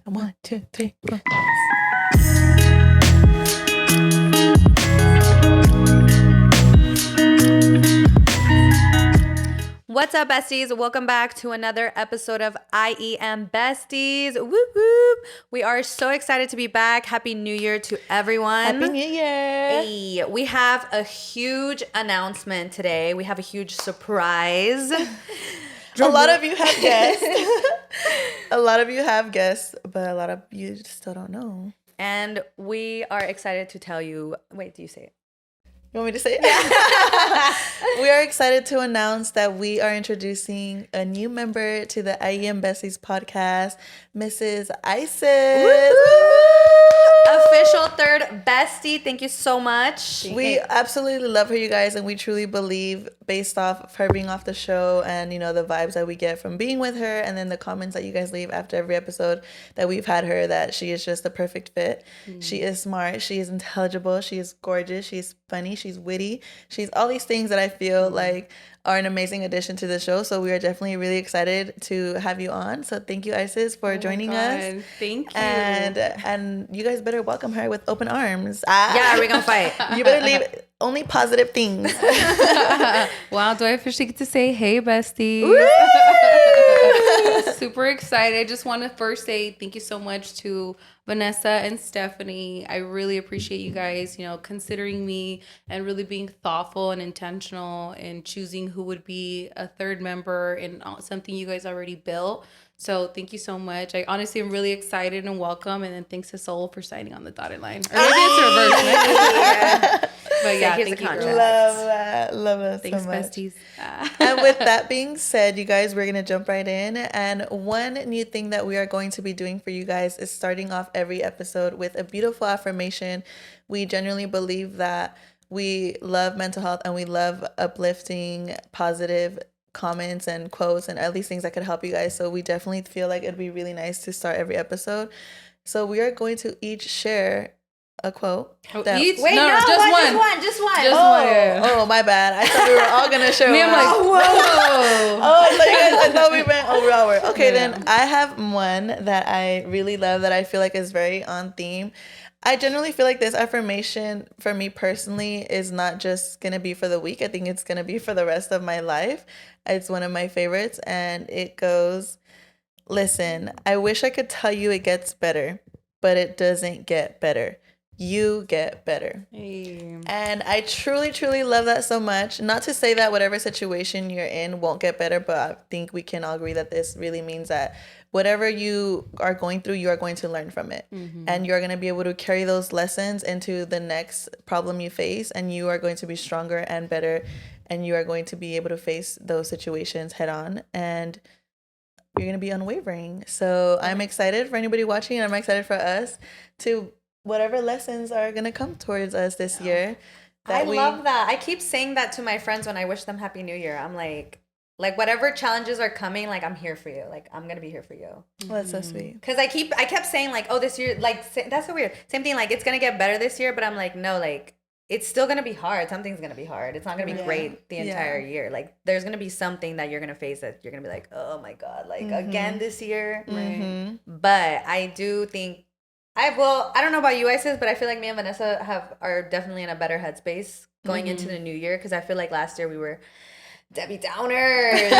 1, 2, 3, 4. What's up, besties? Welcome back to another episode of Year Besties. Whoop whoop. We are so excited to be back. Happy New Year to everyone. Happy New Year. Hey, we have a huge announcement today. We have a huge surprise. A lot of you have guessed. A lot of you have guessed, but a lot of you still don't know. And we are excited to tell you. Wait, do you say it? You want me to say it? We are excited to announce that we are introducing a new member to the Year Bestiessss podcast, Mrs. Isis. Official third bestie. Thank you so much. We absolutely love her, you guys, and we truly believe, based off of her being off the show and, you know, the vibes that we get from being with her and then the comments that you guys leave after every episode that we've had her, that she is just the perfect fit. She is smart. She is intelligible. She is gorgeous. She's funny. She's witty. She's all these things that I feel like are an amazing addition to the show. So we are definitely really excited to have you on. So thank you, Isis, for joining us. Thank you. And you guys better welcome her with open arms. Yeah, we're gonna fight. You better leave only positive things. Wow, do I officially get to say, hey, bestie? Super excited. I just want to first say thank you so much to Vanessa and Stephanie. I really appreciate you guys, you know, considering me and really being thoughtful and intentional in choosing who would be a third member in something you guys already built. So thank you so much. I honestly am really excited and welcome. And then thanks to Soul for signing on the dotted line. Or maybe it's reverse. But yeah, thank you. Love that. Love that Thanks, so much. besties. And with that being said, you guys, we're going to jump right in. And one new thing that we are going to be doing for you guys is starting off every episode with a beautiful affirmation. We genuinely believe that we love mental health and we love uplifting, positive comments and quotes and all these things that could help you guys. So we definitely feel like it'd be really nice to start every episode. So we are going to each share a quote. Each? Wait, no, just one. Just one. Oh, my bad. I thought we were all gonna share. Me, I'm like, whoa. I thought we went overall. Okay, Yeah. then I have one that I really love that I feel like is very on theme. I generally feel like this affirmation for me personally is not just gonna be for the week. I think it's gonna be for the rest of my life. It's one of my favorites, and it goes, listen, I wish I could tell you it gets better, but it doesn't get better. You get better. Hey. And I truly, truly love that so much. Not to say that whatever situation you're in won't get better, but I think we can all agree that this really means that whatever you are going through, you are going to learn from it. Mm-hmm. And you're going to be able to carry those lessons into the next problem you face, and you are going to be stronger and better, and you are going to be able to face those situations head on, and you're going to be unwavering. So I'm excited for anybody watching, and I'm excited for us to whatever lessons are going to come towards us this year. I love that. I keep saying that to my friends when I wish them Happy New Year. I'm like whatever challenges are coming, like I'm here for you. Like I'm gonna be here for you. Well, that's so sweet. Cause I kept saying like, oh, this year, like that's so weird. Same thing, like it's gonna get better this year, but I'm like, no, like it's still gonna be hard. Something's gonna be hard. It's not gonna be great the entire year. Like there's gonna be something that you're gonna face that you're gonna be like, oh my god, like again this year. Mm-hmm. But I do think I don't know about you, Isis, but I feel like me and Vanessa are definitely in a better headspace going into the new year, because I feel like last year we were Debbie Downers.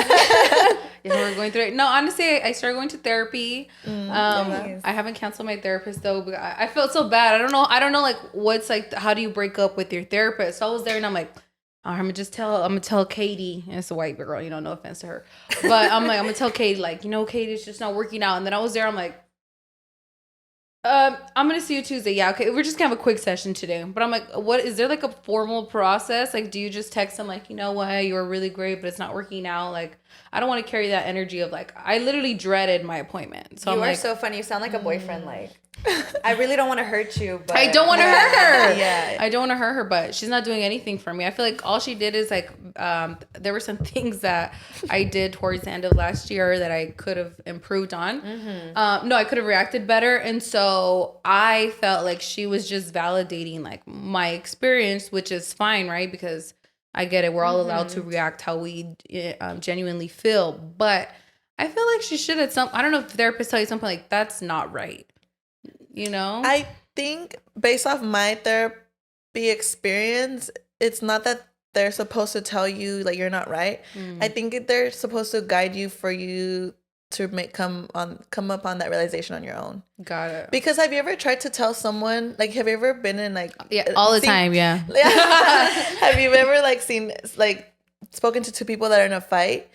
We're going through it. No, honestly, I started going to therapy. Nice. I haven't canceled my therapist though. But I felt so bad. I don't know like what's like, how do you break up with your therapist? So I was there and I'm like, I'm gonna tell Katie, and it's a white girl, you know, no offense to her, but I'm gonna tell Katie, like, you know, Katie's just not working out. And then I was there, I'm like, I'm gonna see you Tuesday. Yeah, okay. We're just gonna have a quick session today. But I'm like, what is there like a formal process? Like, do you just text them like, you know what, you were really great, but it's not working out? Like, I don't want to carry that energy of like, I literally dreaded my appointment. So you I'm are like, so funny. You sound like a boyfriend. Like, I really don't want to hurt you, but I don't want to hurt her. Yeah. I don't want to hurt her, but she's not doing anything for me. I feel like all she did is like, there were some things that I did towards the end of last year that I could have improved on. No, I could have reacted better. And so I felt like she was just validating like my experience, which is fine, right? Because I get it. We're all allowed to react how we genuinely feel. But I feel like she should at some. I don't know if the therapist tell you something like that's not right. You know. I think based off my therapy experience, it's not that they're supposed to tell you like you're not right. I think they're supposed to guide you for you to come up on that realization on your own. Got it. Because have you ever tried to tell someone, like, have you ever been in like all the time, yeah. Have you ever like spoken to two people that are in a fight,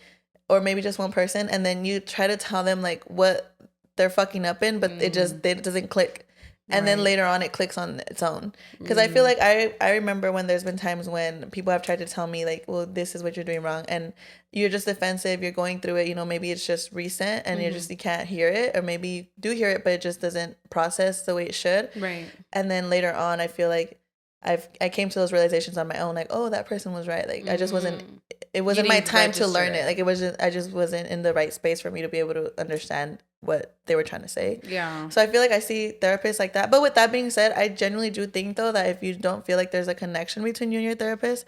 or maybe just one person, and then you try to tell them like what they're fucking up in, but it doesn't click. And then later on, it clicks on its own. Because I feel like I remember when there's been times when people have tried to tell me, like, well, this is what you're doing wrong. And you're just defensive. You're going through it. You know, maybe it's just recent and you can't hear it. Or maybe you do hear it, but it just doesn't process the way it should. Right. And then later on, I feel like I came to those realizations on my own. Like, oh, that person was right. Like, I just wasn't, it wasn't my time to learn it. Like, I just wasn't in the right space for me to be able to understand what they were trying to say. Yeah. So I feel like I see therapists like that. But with that being said, I genuinely do think though that if you don't feel like there's a connection between you and your therapist,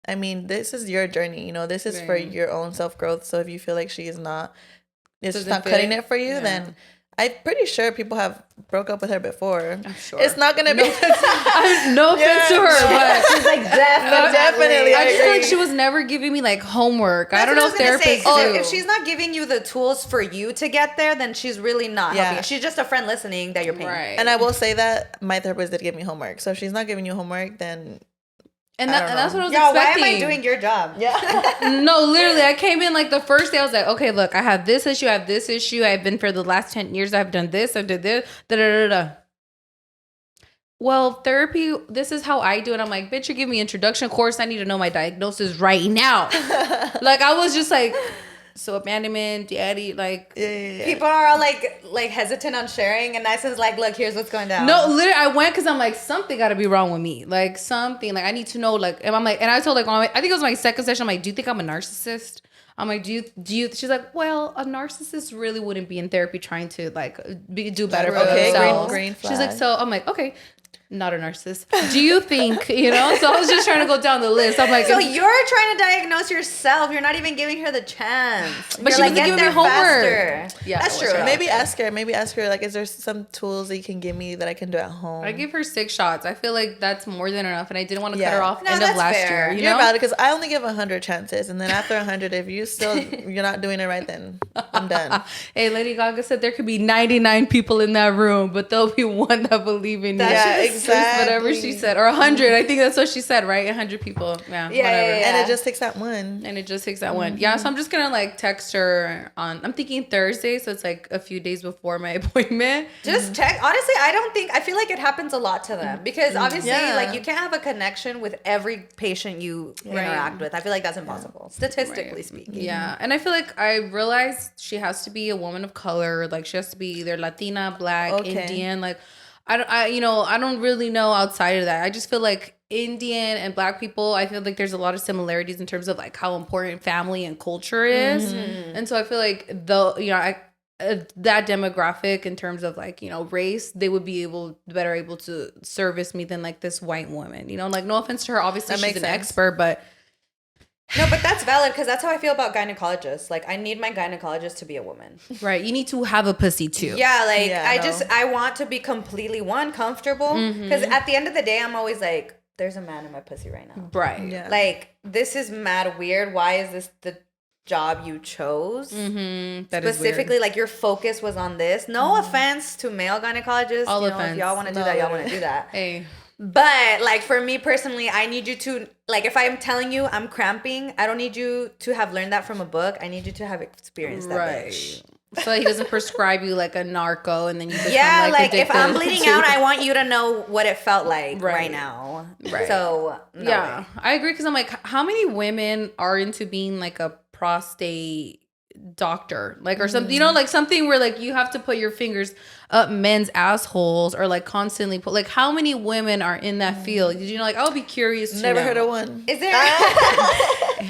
I mean, this is your journey, you know, this is for your own self-growth. So if you feel like she's not cutting it for you, then I'm pretty sure people have broke up with her before. I'm sure. It's not going to be... no offense to her, but... She's like, definitely. I just feel like she was never giving me, like, homework. I don't know if therapists do. If she's not giving you the tools for you to get there, then she's really not helping. She's just a friend listening that you're paying. Right. And I will say that my therapist did give me homework. So if she's not giving you homework, then... And that's what I was expecting. Why am I doing your job? Yeah. No, literally, I came in like the first day. I was like, okay, look, I have this issue. I have this issue. I've been for the last 10 years. I've done this. I've done this. Da-da-da-da. Well, therapy, this is how I do it. I'm like, bitch, you give me introduction course. I need to know my diagnosis right now. Like, I was just like... So abandonment, daddy, like people are all like hesitant on sharing, and Nison's like, look, here's what's going down. No, literally, I went because I'm like, something got to be wrong with me, like something, like I need to know, like, and I'm like, and I told like, I think it was my second session. I'm like, do you think I'm a narcissist? I'm like, do you? She's like, well, a narcissist really wouldn't be in therapy trying to like do better for themselves. Green flag. She's like, so I'm like, okay. Not a narcissist. Do you think, you know? So I was just trying to go down the list. I'm like, so you're trying to diagnose yourself. You're not even giving her the chance. But she like, wasn't giving me homework. Faster. Yeah, that's true. Maybe ask her, like, is there some tools that you can give me that I can do at home? I give her 6 shots. I feel like that's more than enough, and I didn't want to cut her off end of last year. You know, you're about it because I only give 100 chances, and then after 100, if you're not doing it right, then I'm done. Hey, Lady Gaga said there could be 99 people in that room, but there'll be one that believe in you. Yeah, exactly. Whatever she said, or 100. I think that's what she said, right? 100 people. Yeah. Whatever. And it just takes that one. Yeah. So I'm just gonna like text her on. I'm thinking Thursday, so it's like a few days before my appointment. Just text. Honestly, I feel like it happens a lot to them because obviously, like you can't have a connection with every patient you interact with. I feel like that's impossible, statistically speaking. Yeah, and I feel like I realized she has to be a woman of color. Like she has to be either Latina, Black, Indian, like. I don't really know outside of that. I just feel like Indian and Black people, I feel like there's a lot of similarities in terms of like how important family and culture is. Mm-hmm. And so I feel like that demographic in terms of like, you know, race, they would be better able to service me than like this white woman, you know, like no offense to her. Obviously she's an expert, but no, but that's valid because that's how I feel about gynecologists. Like, I need my gynecologist to be a woman. Right. You need to have a pussy too. Yeah, like, I want to be completely, comfortable. Because at the end of the day, I'm always like, there's a man in my pussy right now. Right. Yeah. Like, this is mad weird. Why is this the job you chose? That specifically, like, your focus was on this. No offense to male gynecologists. All offense. If y'all want to do that, y'all want to do that. Hey. But, like, for me personally, I need you to, like, if I'm telling you I'm cramping, I don't need you to have learned that from a book. I need you to have experienced that, bitch. So he doesn't prescribe you, like, a narco, and then you become, like if I'm bleeding out, I want you to know what it felt like right now. Right. So, I agree, because I'm like, how many women are into being, like, a prostate doctor, like, or something, you know, like something where like you have to put your fingers up men's assholes or like constantly put, like, how many women are in that field? Did you know? Like, I'll be curious to Never know. heard of one. Is there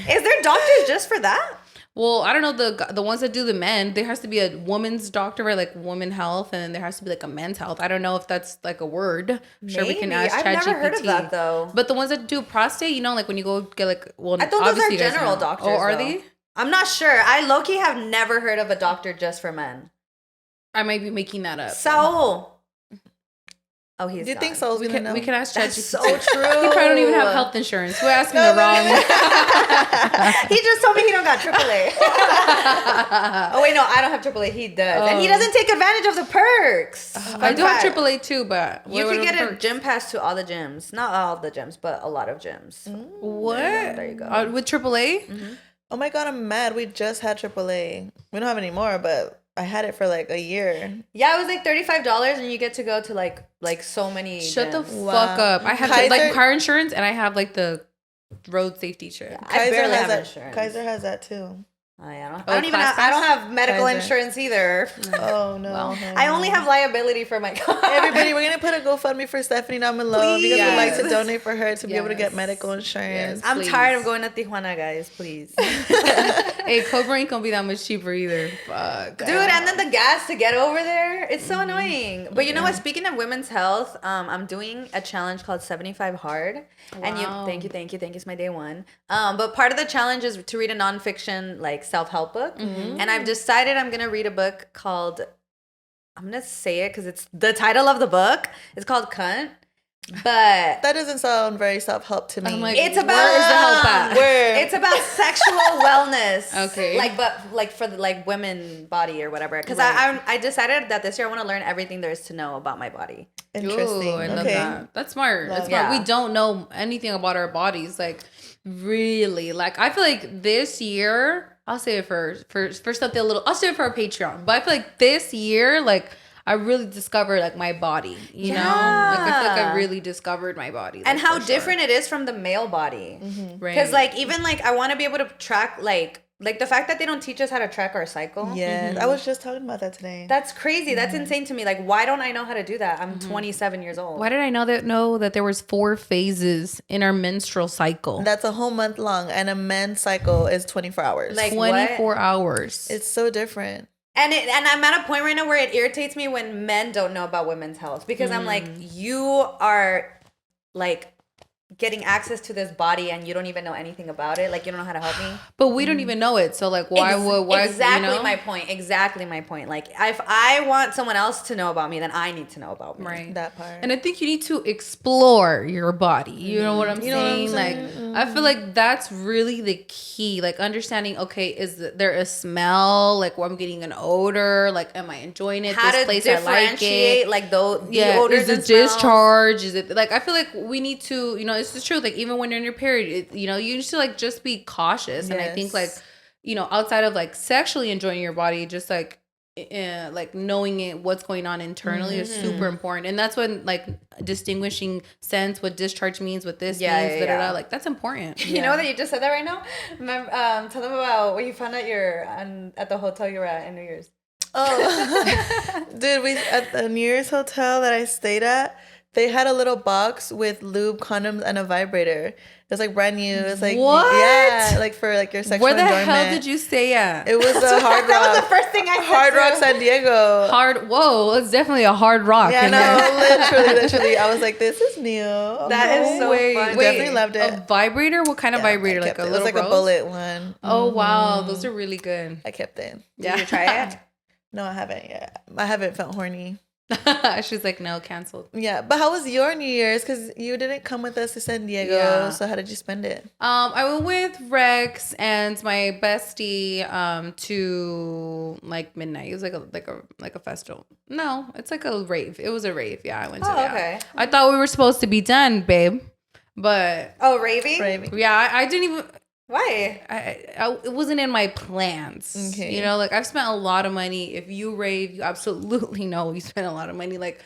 is there doctors just for that? Well, I don't know, the ones that do the men, there has to be a woman's doctor, right? Like woman health, and then there has to be like a men's health. I don't know if that's like a word. Sure, we can ask ChatGPT. I've never heard of that though. But the ones that do prostate, you know, like when you go get like, well, I thought those are general doctors. Oh, are though. they? I'm not sure. I low-key have never heard of a doctor just for men. I might be making that up. Saul. Oh, he's Do you gone. think Saul's gonna know? We can ask That's ChatGPT. so true. He probably don't even have health insurance. We're asking the wrong. He just told me he don't got AAA. Oh wait, no, I don't have AAA. He does, and he doesn't take advantage of the perks. I do have AAA too, but You could get a gym pass to all the gyms. Not all the gyms, but a lot of gyms. What? There you go. With AAA? Mm-hmm. Oh my God, I'm mad. We just had AAA. We don't have any more, but I had it for like a year. Yeah, it was like $35, and you get to go to like so many. Shut the gyms. fuck up. I have like car insurance and I have like the road safety shit. Yeah, I barely have insurance. Kaiser has that too. Oh, yeah, I don't even have, I don't have medical insurance either. Oh no. Well, I only have liability for my car. Everybody, we're gonna put a GoFundMe for Stephanie down below. If you guys would like to donate for her to be able to get medical insurance. I'm tired of going to Tijuana, guys. Please. Hey, Cobra ain't gonna be that much cheaper either. Fuck. Dude, and then the gas to get over there, it's so annoying. But you know what? Speaking of women's health, I'm doing a challenge called 75 Hard. Wow. And thank you. It's my day one. But part of the challenge is to read a nonfiction like self-help book. And I've decided I'm gonna read a book called, I'm gonna say it because it's the title of the book. It's called Cunt. But that doesn't sound very self-help to me. I'm like, it's about where is the help at? Where? It's about sexual wellness. Okay. But for the like women body or whatever. Because I decided that this year I want to learn everything there is to know about my body. Interesting. Ooh, I love that. That's smart. That's smart. Yeah. We don't know anything about our bodies. Like, really. Like, I feel like this year, I'll say it for something a little, I'll say it for our Patreon. But I feel like this year, like, I really discovered like my body, you know? Like I feel like I really discovered my body. Like, and how different it is from the male body. Right. Because like even like I want to be able to track like the fact that they don't teach us how to track our cycle. Yes, I was just talking about that today. That's crazy. That's insane to me. Like, why don't I know how to do that? I'm 27 years old. Why did I know that there was 4 phases in our menstrual cycle? That's a whole month long, and a men's cycle is 24 hours. Like 24 hours. It's so different. And I'm at a point right now where it irritates me when men don't know about women's health because I'm like, you are like getting access to this body and you don't even know anything about it. Like you don't know how to help me. But we don't even know it. So like why exactly you know? my point. Exactly my point. Like if I want someone else to know about me, then I need to know about me. Right. That part. And I think you need to explore your body. You know what I'm saying? Like I feel like that's really the key. Like understanding, okay, is there a smell? Like where I'm getting an odor? Like am I enjoying it? How this to place differentiate I like it. like the Yeah, odors is it and smells? discharge? Is it like I feel like we need to, you know, it's the truth. Like even when you're in your period, you know, you need to like just be cautious. And I think like, you know, outside of like sexually enjoying your body, just like knowing it, what's going on internally is super important. And that's when like distinguishing sense, what discharge means, what this means, like that's important. You know that you just said that right now? Remember, tell them about what you found out at the hotel you were at in New Year's. Oh, dude, we at the New Year's hotel that I stayed at, they had a little box with lube, condoms, and a vibrator. It was like brand new. It's like what? Yeah, like for like your sexual Where the enjoyment. hell did you stay at? It was a Hard Rock. That was the first thing I said. Hard Rock San Diego. Whoa, it's definitely a hard rock. Yeah, in there. no, literally. I was like, this is new. That is so fun. Definitely loved it. A vibrator? What kind of vibrator? Like a little It was like rose? a bullet one. Oh wow, those are really good. I kept it. Did you try it? No, I haven't yet. I haven't felt horny. She's like, no, canceled. Yeah, but how was your New Year's? Because you didn't come with us to San Diego. Yeah. So how did you spend it? I went with Rex and my bestie to like midnight. It was like a festival. No, it's like a rave. It was a rave. Yeah, I went to that. Okay. I thought we were supposed to be done, babe, but Raving? yeah, I didn't even. Why? It wasn't in my plans. Okay. You know, like I've spent a lot of money. If you rave, you absolutely know you spent a lot of money. Like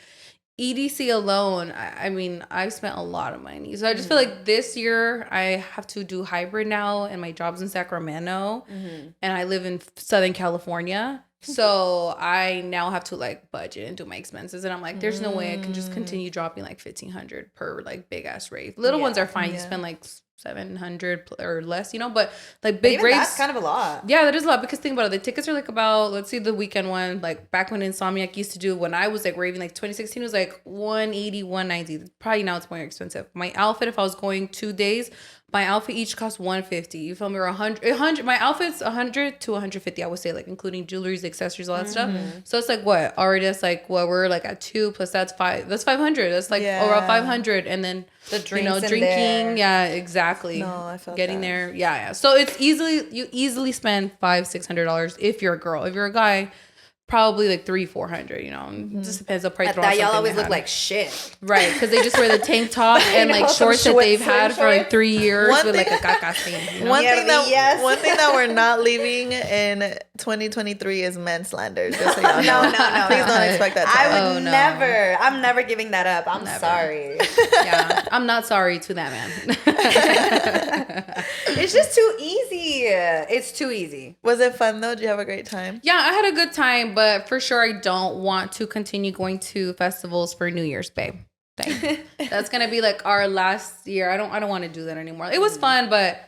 EDC alone, I mean, I've spent a lot of money. So I just feel like this year I have to do hybrid now, and my job's in Sacramento, and I live in Southern California. So I now have to like budget and do my expenses, and I'm like, there's no way I can just continue dropping like $1,500 per like big ass rave. Little ones are fine. You spend like $700 or less, you know, but like big raves, that's kind of a lot. Yeah, that is a lot because think about it. The tickets are like about, let's see, the weekend one, like back when Insomniac used to do, when I was like raving, like 2016 was like $180, $190. Probably now it's more expensive. My outfit, if I was going 2 days, My outfit each costs $150. You feel me? Or 100. My outfit's 100 to 150. I would say, like, including jewelry, accessories, all that stuff. So it's like what? Already that's like what we're like at 2 plus that's 5. That's 500. That's like around 500. And then the drinks drinking. there. Yeah, exactly. No, I felt getting that. there. Yeah. So it's you easily spend $500-$600 if you're a girl. If you're a guy, probably like $300-$400. It just depends on price. At that, y'all always look like shit. Right, because they just wear the tank top and like shorts that they've had for like 3 years with like a caca stain. One thing that we're not leaving in 2023 is men slander. Just so y'all know. No. Please don't expect that. I would never. I'm never giving that up. I'm sorry. Yeah, I'm not sorry to that man. It's just too easy. It's too easy. Was it fun though? Did you have a great time? Yeah, I had a good time, but for sure I don't want to continue going to festivals for New Year's, babe. That's gonna be like our last year. I don't want to do that anymore. It was fun, but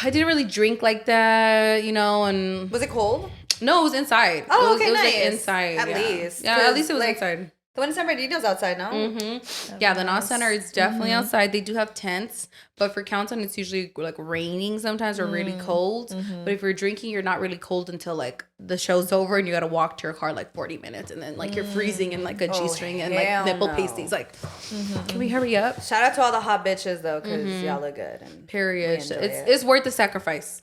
I didn't really drink like that, and Was it cold? no, it was inside. Oh, it was nice. like inside. At least. Yeah, at least it was like, inside. The one in San Bernardino's outside, no? Mm-hmm. Yeah, the Knott Center is definitely outside. They do have tents, but for Countdown, it's usually like raining sometimes or really cold. But if you're drinking, you're not really cold until like the show's over and you got to walk to your car like 40 minutes, and then like you're freezing in like a G-string and like nipple pasties. Like, can we hurry up? Shout out to all the hot bitches though, because y'all look good. And Period. It's worth the sacrifice.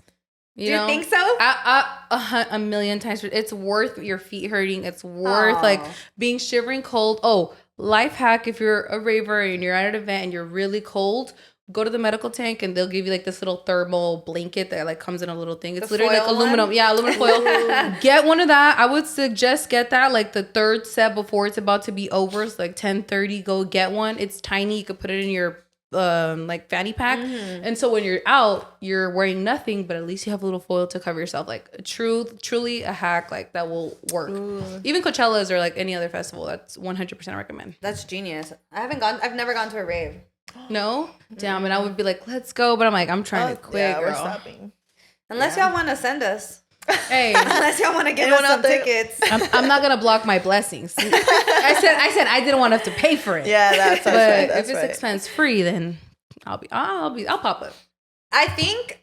Do you think so? A million times. It's worth your feet hurting. It's worth like being shivering cold. Oh, life hack: if you're a raver and you're at an event and you're really cold, go to the medical tank and they'll give you like this little thermal blanket that like comes in a little thing. It's literally like aluminum. Yeah, aluminum foil. Get one of that. I would suggest get that like the third set before it's about to be over. It's like 10:30. Go get one. It's tiny. You could put it in your like fanny pack, and so when you're out you're wearing nothing, but at least you have a little foil to cover yourself. Like truly a hack like that will work. Even Coachella's or like any other festival, that's 100% recommend. That's genius. I've never gone to a rave. No? Damn. And I would be like, let's go, but I'm like, I'm trying to quit, girl. We're stopping. Unless y'all want to send us. Hey, unless y'all want to get us some tickets. I'm not gonna block my blessings. I said I didn't want to have to pay for it. Yeah, that's but right. If it's expense free, then I'll pop up. I think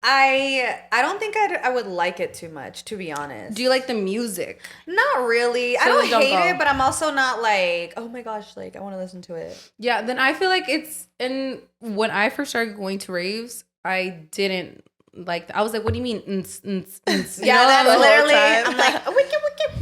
I don't think I would like it too much, to be honest. Do you like the music? Not really. So I don't hate go. it, but I'm also not like, oh my gosh, like I want to listen to it. Yeah, then I feel like and when I first started going to raves, I didn't like. I was like, what do you mean? Yeah, that's literally. I'm like, wiki.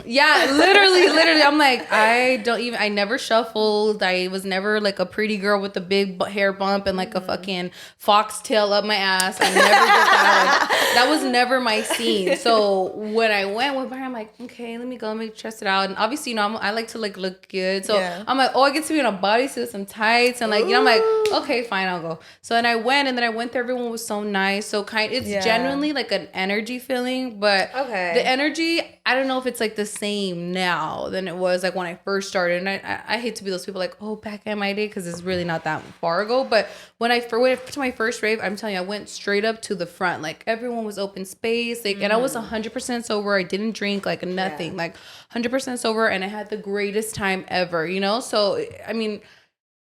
Yeah, literally. I'm like, I never shuffled. I was never like a pretty girl with a big hair bump and like a fucking foxtail up my ass. I never did that. Like, that was never my scene. So when I went with her, I'm like, okay, let me test it out. And obviously, I like to like look good. So I'm like, oh, I get to be in a bodysuit, some tights, and like, I'm like, okay, fine, I'll go. So then I went, and then I went there. Everyone was so nice, so kind. It's genuinely like an energy feeling, but the energy, I don't know if it's like the same now than it was like when I first started. And I hate to be those people like, oh, back in my day, because it's really not that far ago. But when I went to my first rave, I'm telling you, I went straight up to the front. Like everyone was open space, like, and I was 100% sober. I didn't drink, like nothing, like 100% sober, and I had the greatest time ever. So I mean,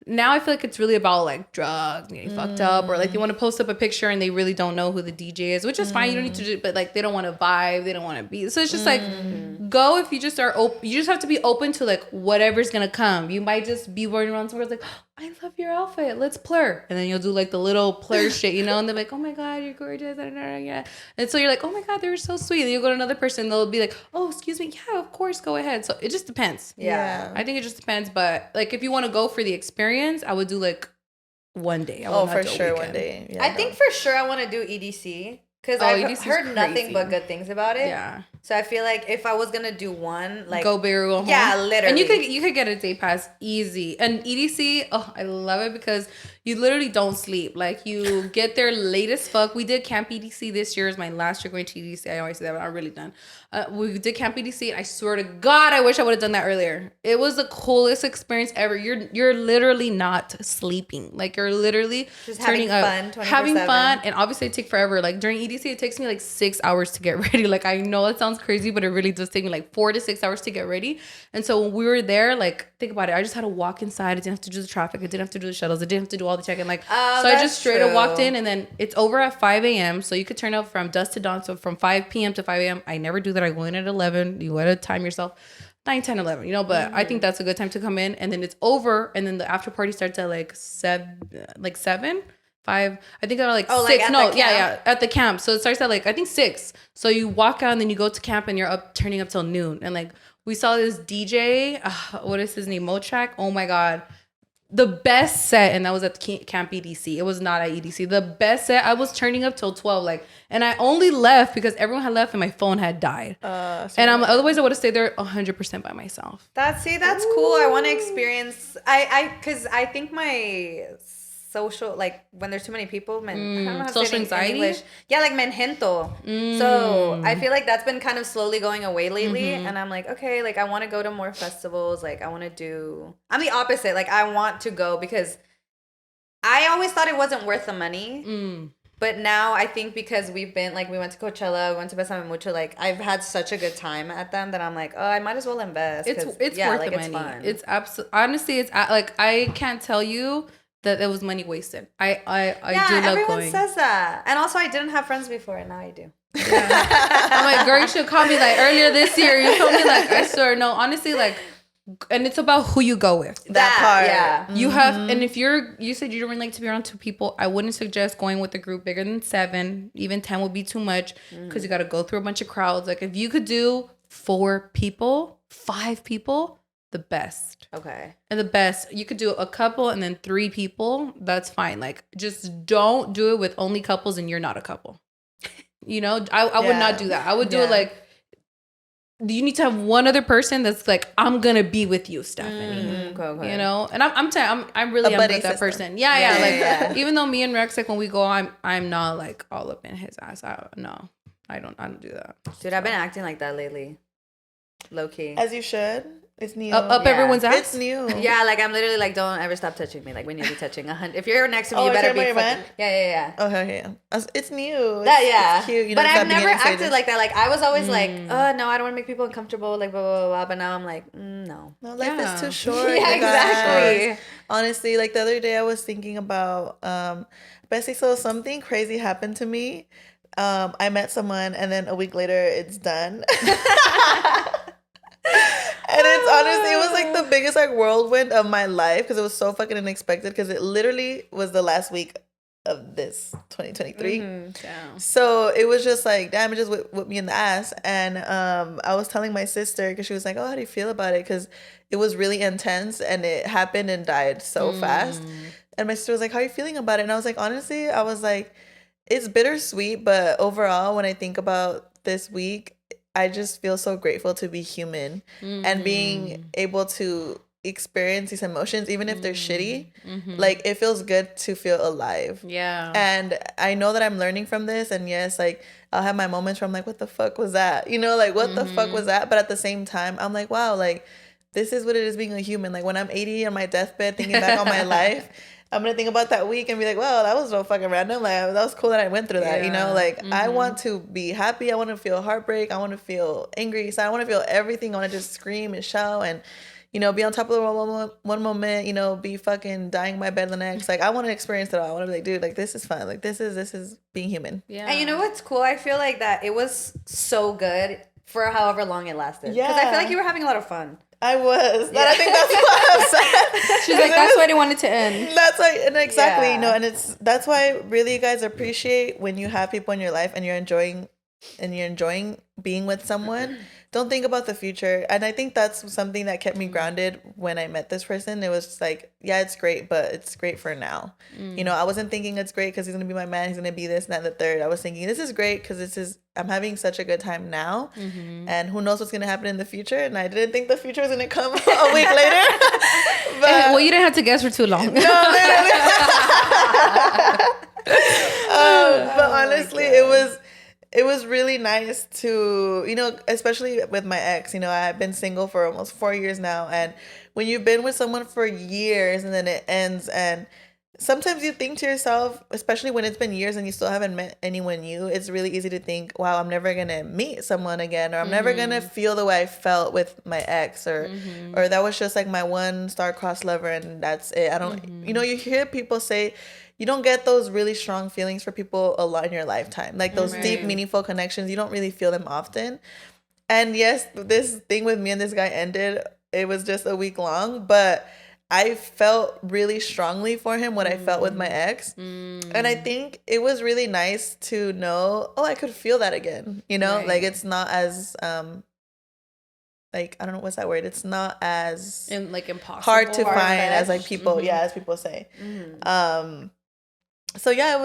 now I feel like it's really about like drugs and getting fucked up, or like you want to post up a picture and they really don't know who the DJ is, which is fine. You don't need to do it, but like they don't want to vibe, they don't want to be. So it's just like, go if you just are open. You just have to be open to like whatever's gonna come. You might just be running around somewhere like, I love your outfit, let's plur, and then you'll do like the little plur shit, and they're like, oh my god, you're gorgeous, and so you're like, oh my god, they were so sweet. And you'll go to another person, they'll be like, oh, excuse me, yeah, of course, go ahead. So it just depends. Yeah. I think it just depends, but like if you want to go for the experience, I would do like one day. For sure, one day. Yeah, I think for sure I want to do EDC. Because I've heard nothing but good things about it. Yeah. So I feel like if I was gonna do one, like go big or go home. Yeah, literally. And you could get a day pass easy. And EDC, oh, I love it because you literally don't sleep. Like you get there late as fuck. We did Camp EDC this year. Is my last year going to EDC. I always say that, but I'm really done. We did Camp EDC, and I swear to God, I wish I would have done that earlier. It was the coolest experience ever. You're literally not sleeping. Like you're literally just turning having fun, having fun, and obviously it takes forever. Like during EDC, it takes me like 6 hours to get ready. Like I know it sounds crazy, but it really does take me like 4 to 6 hours to get ready. And so when we were there, like think about it, I just had to walk inside. I didn't have to do the traffic. I didn't have to do the shuttles. I didn't have to do while they check in. Like, Oh, so I just that's straight up walked true. in, and then it's over at 5 a.m. So you could turn up from dusk to dawn. So from 5 p.m. to 5 a.m. I never do that. I go in at 11. You gotta time yourself. 9, 10, 11, you know, but I think that's a good time to come in, and then it's over, and then the after party starts at like 7, 5. I think they're like 6. Like at no, the yeah, at the camp. So it starts at like I think 6. So you walk out, and then you go to camp, and you're turning up till noon. And like we saw this DJ, what is his name? Motrack. Oh my god. The best set, and that was at Camp EDC. It was not at EDC. The best set. I was turning up till 12, like, and I only left because everyone had left and my phone had died. And otherwise I would have stayed there 100% by myself. That's cool. I want to experience. Because I think my social, like when there's too many people, I don't know how to say social it in anxiety? English. Yeah, like menjento. So I feel like that's been kind of slowly going away lately, and I'm like, okay, like I want to go to more festivals. Like I want to do. I'm the opposite. Like I want to go because I always thought it wasn't worth the money. But now I think because we went to Coachella, we went to Besame Mucho, like I've had such a good time at them that I'm like, oh, I might as well invest. It's worth the money. Fun. It's absolutely, honestly, it's like I can't tell you that it was money wasted. I do love everyone going. says that. And also I didn't have friends before, and now I do. Yeah. I'm like, girl, you should call me like earlier this year. You told me like, I swear, no, honestly, like, and it's about who you go with. That part. Yeah. You have, and if you said you don't really like to be around 2 people, I wouldn't suggest going with a group bigger than 7. Even 10 would be too much because you got to go through a bunch of crowds. Like if you could do 4 people, 5 people, the best. Okay. And the best, you could do a couple and then 3 people. That's fine. Like just don't do it with only couples and you're not a couple. You know, I would not do that. I would do it like, you need to have one other person that's like, I'm gonna be with you, Stephanie. Okay. You know, and I'm really with that person. Yeah. Like even though me and Rex, like when we go, I'm not like all up in his ass. I don't do that. Dude, I've been acting like that lately, low key. As you should. It's new. Up everyone's ass. It's new. Yeah, like I'm literally like, don't ever stop touching me. Like we need to be touching. If you're next to me, you better be. Yeah. Okay, yeah. It's new. It's cute. You know, but I've never acted stages. like that. Like I was always like, oh no, I don't want to make people uncomfortable. Like blah blah blah. But now I'm like, no. No, life is too short. Yeah, exactly. Honestly, like the other day, I was thinking about Bessie. So something crazy happened to me. I met someone, and then a week later, it's done. And it's honestly, it was like the biggest like whirlwind of my life because it was so fucking unexpected because it literally was the last week of this 2023. So it was just like, damn, it just whipped me in the ass. And I was telling my sister because she was like, oh, how do you feel about it? Because it was really intense and it happened and died so fast. And my sister was like, how are you feeling about it? And I was like, honestly, I was like, it's bittersweet, but overall, when I think about this week, I just feel so grateful to be human and being able to experience these emotions, even if they're shitty. Like, it feels good to feel alive. Yeah. And I know that I'm learning from this. And yes, like, I'll have my moments where I'm like, what the fuck was that? You know, like, what the fuck was that? But at the same time, I'm like, wow, like, this is what it is being a human. Like, when I'm 80 on my deathbed thinking back on my life, I'm going to think about that week and be like, well, that was so fucking random. Like, that was cool that I went through that, you know? Like, I want to be happy. I want to feel heartbreak. I want to feel angry. So I want to feel everything. I want to just scream and shout and, you know, be on top of the world one moment, you know, be fucking dying in my bed the next. Like, I want to experience it all. I want to be like, dude, like, this is fun. Like, this is being human. Yeah. And you know what's cool? I feel like that it was so good for however long it lasted. Yeah. Because I feel like you were having a lot of fun. I was. Yeah. I think that's what I'm saying. She's like, that's why I didn't want it to end. That's like, and exactly, you know, and that's why really you guys appreciate when you have people in your life and you're enjoying being with someone. Don't think about the future. And I think that's something that kept me grounded when I met this person. It was just like, yeah, it's great, but it's great for now. You know, I wasn't thinking it's great because he's going to be my man. He's going to be this, and that, and the third. I was thinking, this is great because I'm having such a good time now. And who knows what's going to happen in the future. And I didn't think the future was going to come a week later. But, well, you didn't have to guess for too long. No, literally. But honestly, it was really nice to, you know, especially with my ex, you know, I've been single for almost 4 years now. And when you've been with someone for years and then it ends and sometimes you think to yourself, especially when it's been years and you still haven't met anyone new, it's really easy to think, wow, I'm never going to meet someone again, or I'm never going to feel the way I felt with my ex, or that was just like my one star-crossed lover and that's it. I don't, you know, you hear people say, you don't get those really strong feelings for people a lot in your lifetime. Like those deep, meaningful connections, you don't really feel them often. And yes, this thing with me and this guy ended. It was just a week long, but I felt really strongly for him what I felt with my ex. And I think it was really nice to know, oh, I could feel that again. You know, like it's not as like, I don't know what's that word. It's not as like impossible, hard to find as like people, as people say. So yeah,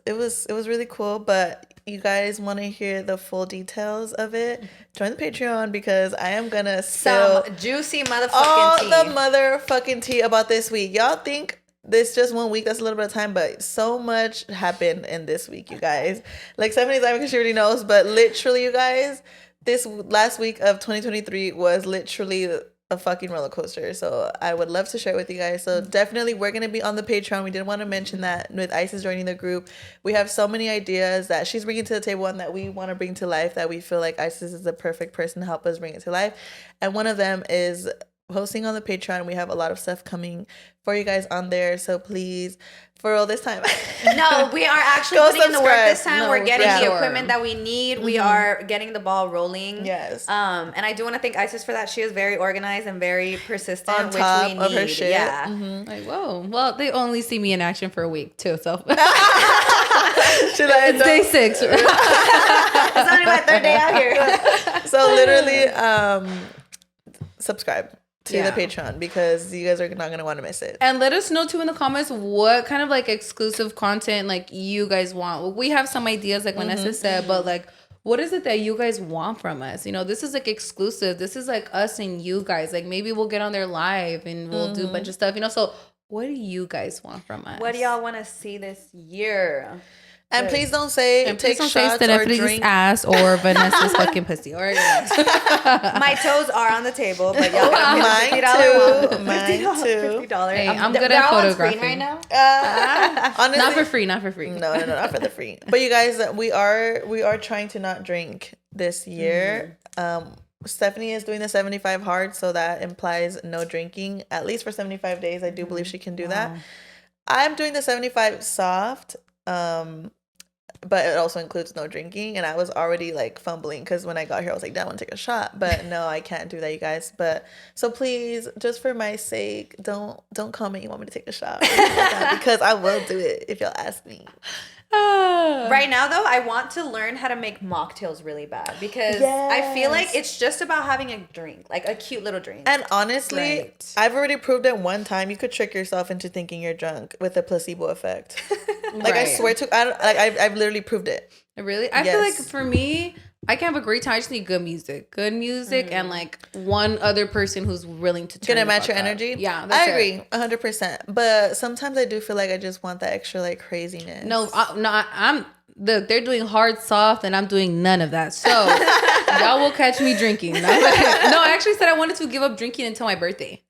it was really cool. But you guys want to hear the full details of it, join the Patreon, because I am gonna spill some juicy motherfucking all tea. the motherfucking tea about this week. Y'all think this just 1 week, that's a little bit of time, but so much happened in this week, you guys. Like Stephanie's laughing because she already knows, but literally, you guys, this last week of 2023 was literally a fucking roller coaster. So I would love to share it with you guys. So definitely we're going to be on the Patreon. We did want to mention that with Isis joining the group, we have so many ideas that she's bringing to the table and that we want to bring to life, that we feel like Isis is the perfect person to help us bring it to life. And one of them is hosting on the Patreon. We have a lot of stuff coming for you guys on there. So please, for all this time. No, we are actually Go putting in the work subscribe. this time. No, We're getting for the sure. equipment that we need. We are getting the ball rolling. Yes. And I do want to thank Isis for that. She is very organized and very persistent, On top which we of need. her shit. Yeah. Like, whoa. Well, they only see me in action for a week too, so Should I it's day 6. It's only my third day out here. So literally, subscribe to Yeah. the Patreon, because you guys are not gonna want to miss it. And let us know too in the comments what kind of like exclusive content like you guys want. We have some ideas like Vanessa said, but like what is it that you guys want from us? You know, this is like exclusive. This is like us and you guys. Like maybe we'll get on there live and we'll do a bunch of stuff, you know. So what do you guys want from us? What do y'all want to see this year? And please don't say And take please don't shots say or Stephanie's drink. ass or Vanessa's fucking pussy. All right, My toes are on the table, but y'all Mine $50 too. one. Mine too. $50. Hey, I'm good they're at all on photographing. screen right now. Honestly, not for free, not for free. No, not for the free. But you guys, we are trying to not drink this year. Stephanie is doing the 75 hard, so that implies no drinking, at least for 75 days. I do believe she can do that. I'm doing the 75 soft, but it also includes no drinking. And I was already like fumbling because when I got here, I was like, "I want to take a shot," but no, I can't do that, you guys. But so please, just for my sake, don't comment you want me to take a shot, because I will do it if y'all ask me. Right now, though, I want to learn how to make mocktails really bad, because I feel like it's just about having a drink, like a cute little drink. And honestly, Right. I've already proved it one time. You could trick yourself into thinking you're drunk with a placebo effect. Like I Right. swear to, I've literally proved it. Really? I feel like Yes. for me, I can have a great time. I just need good music. Good music and like one other person who's willing to turn Gonna the match fuck your up. energy. Yeah, I that's agree, it. 100%. But sometimes I do feel like I just want that extra like craziness. No, I'm they're doing hard soft and I'm doing none of that. So y'all will catch me drinking. No, I actually said I wanted to give up drinking until my birthday.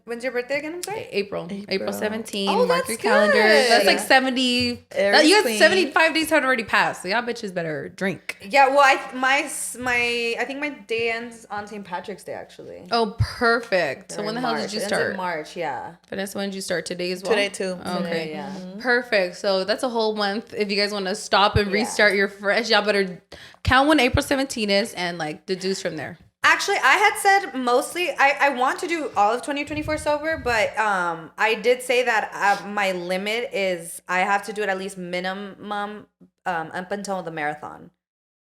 When's your birthday again? I'm sorry. April 17. Oh, mark that's your calendar. good. That's like 70. Aries You have queen. 75 days have already passed. So y'all bitches better drink. Yeah, well, I think my day ends on St. Patrick's Day, actually. Oh, perfect. So Or when the in hell March. did you It ends start? in March, yeah. Vanessa, when did you start? Today as well? Today too. Okay. Today, yeah. Perfect. So that's a whole month. If you guys want to stop and Yeah. restart your fresh, y'all better count when April 17th is and like deduce from there. Actually, I had said mostly I want to do all of 2024 sober, but I did say that my limit is I have to do it at least minimum up until the marathon.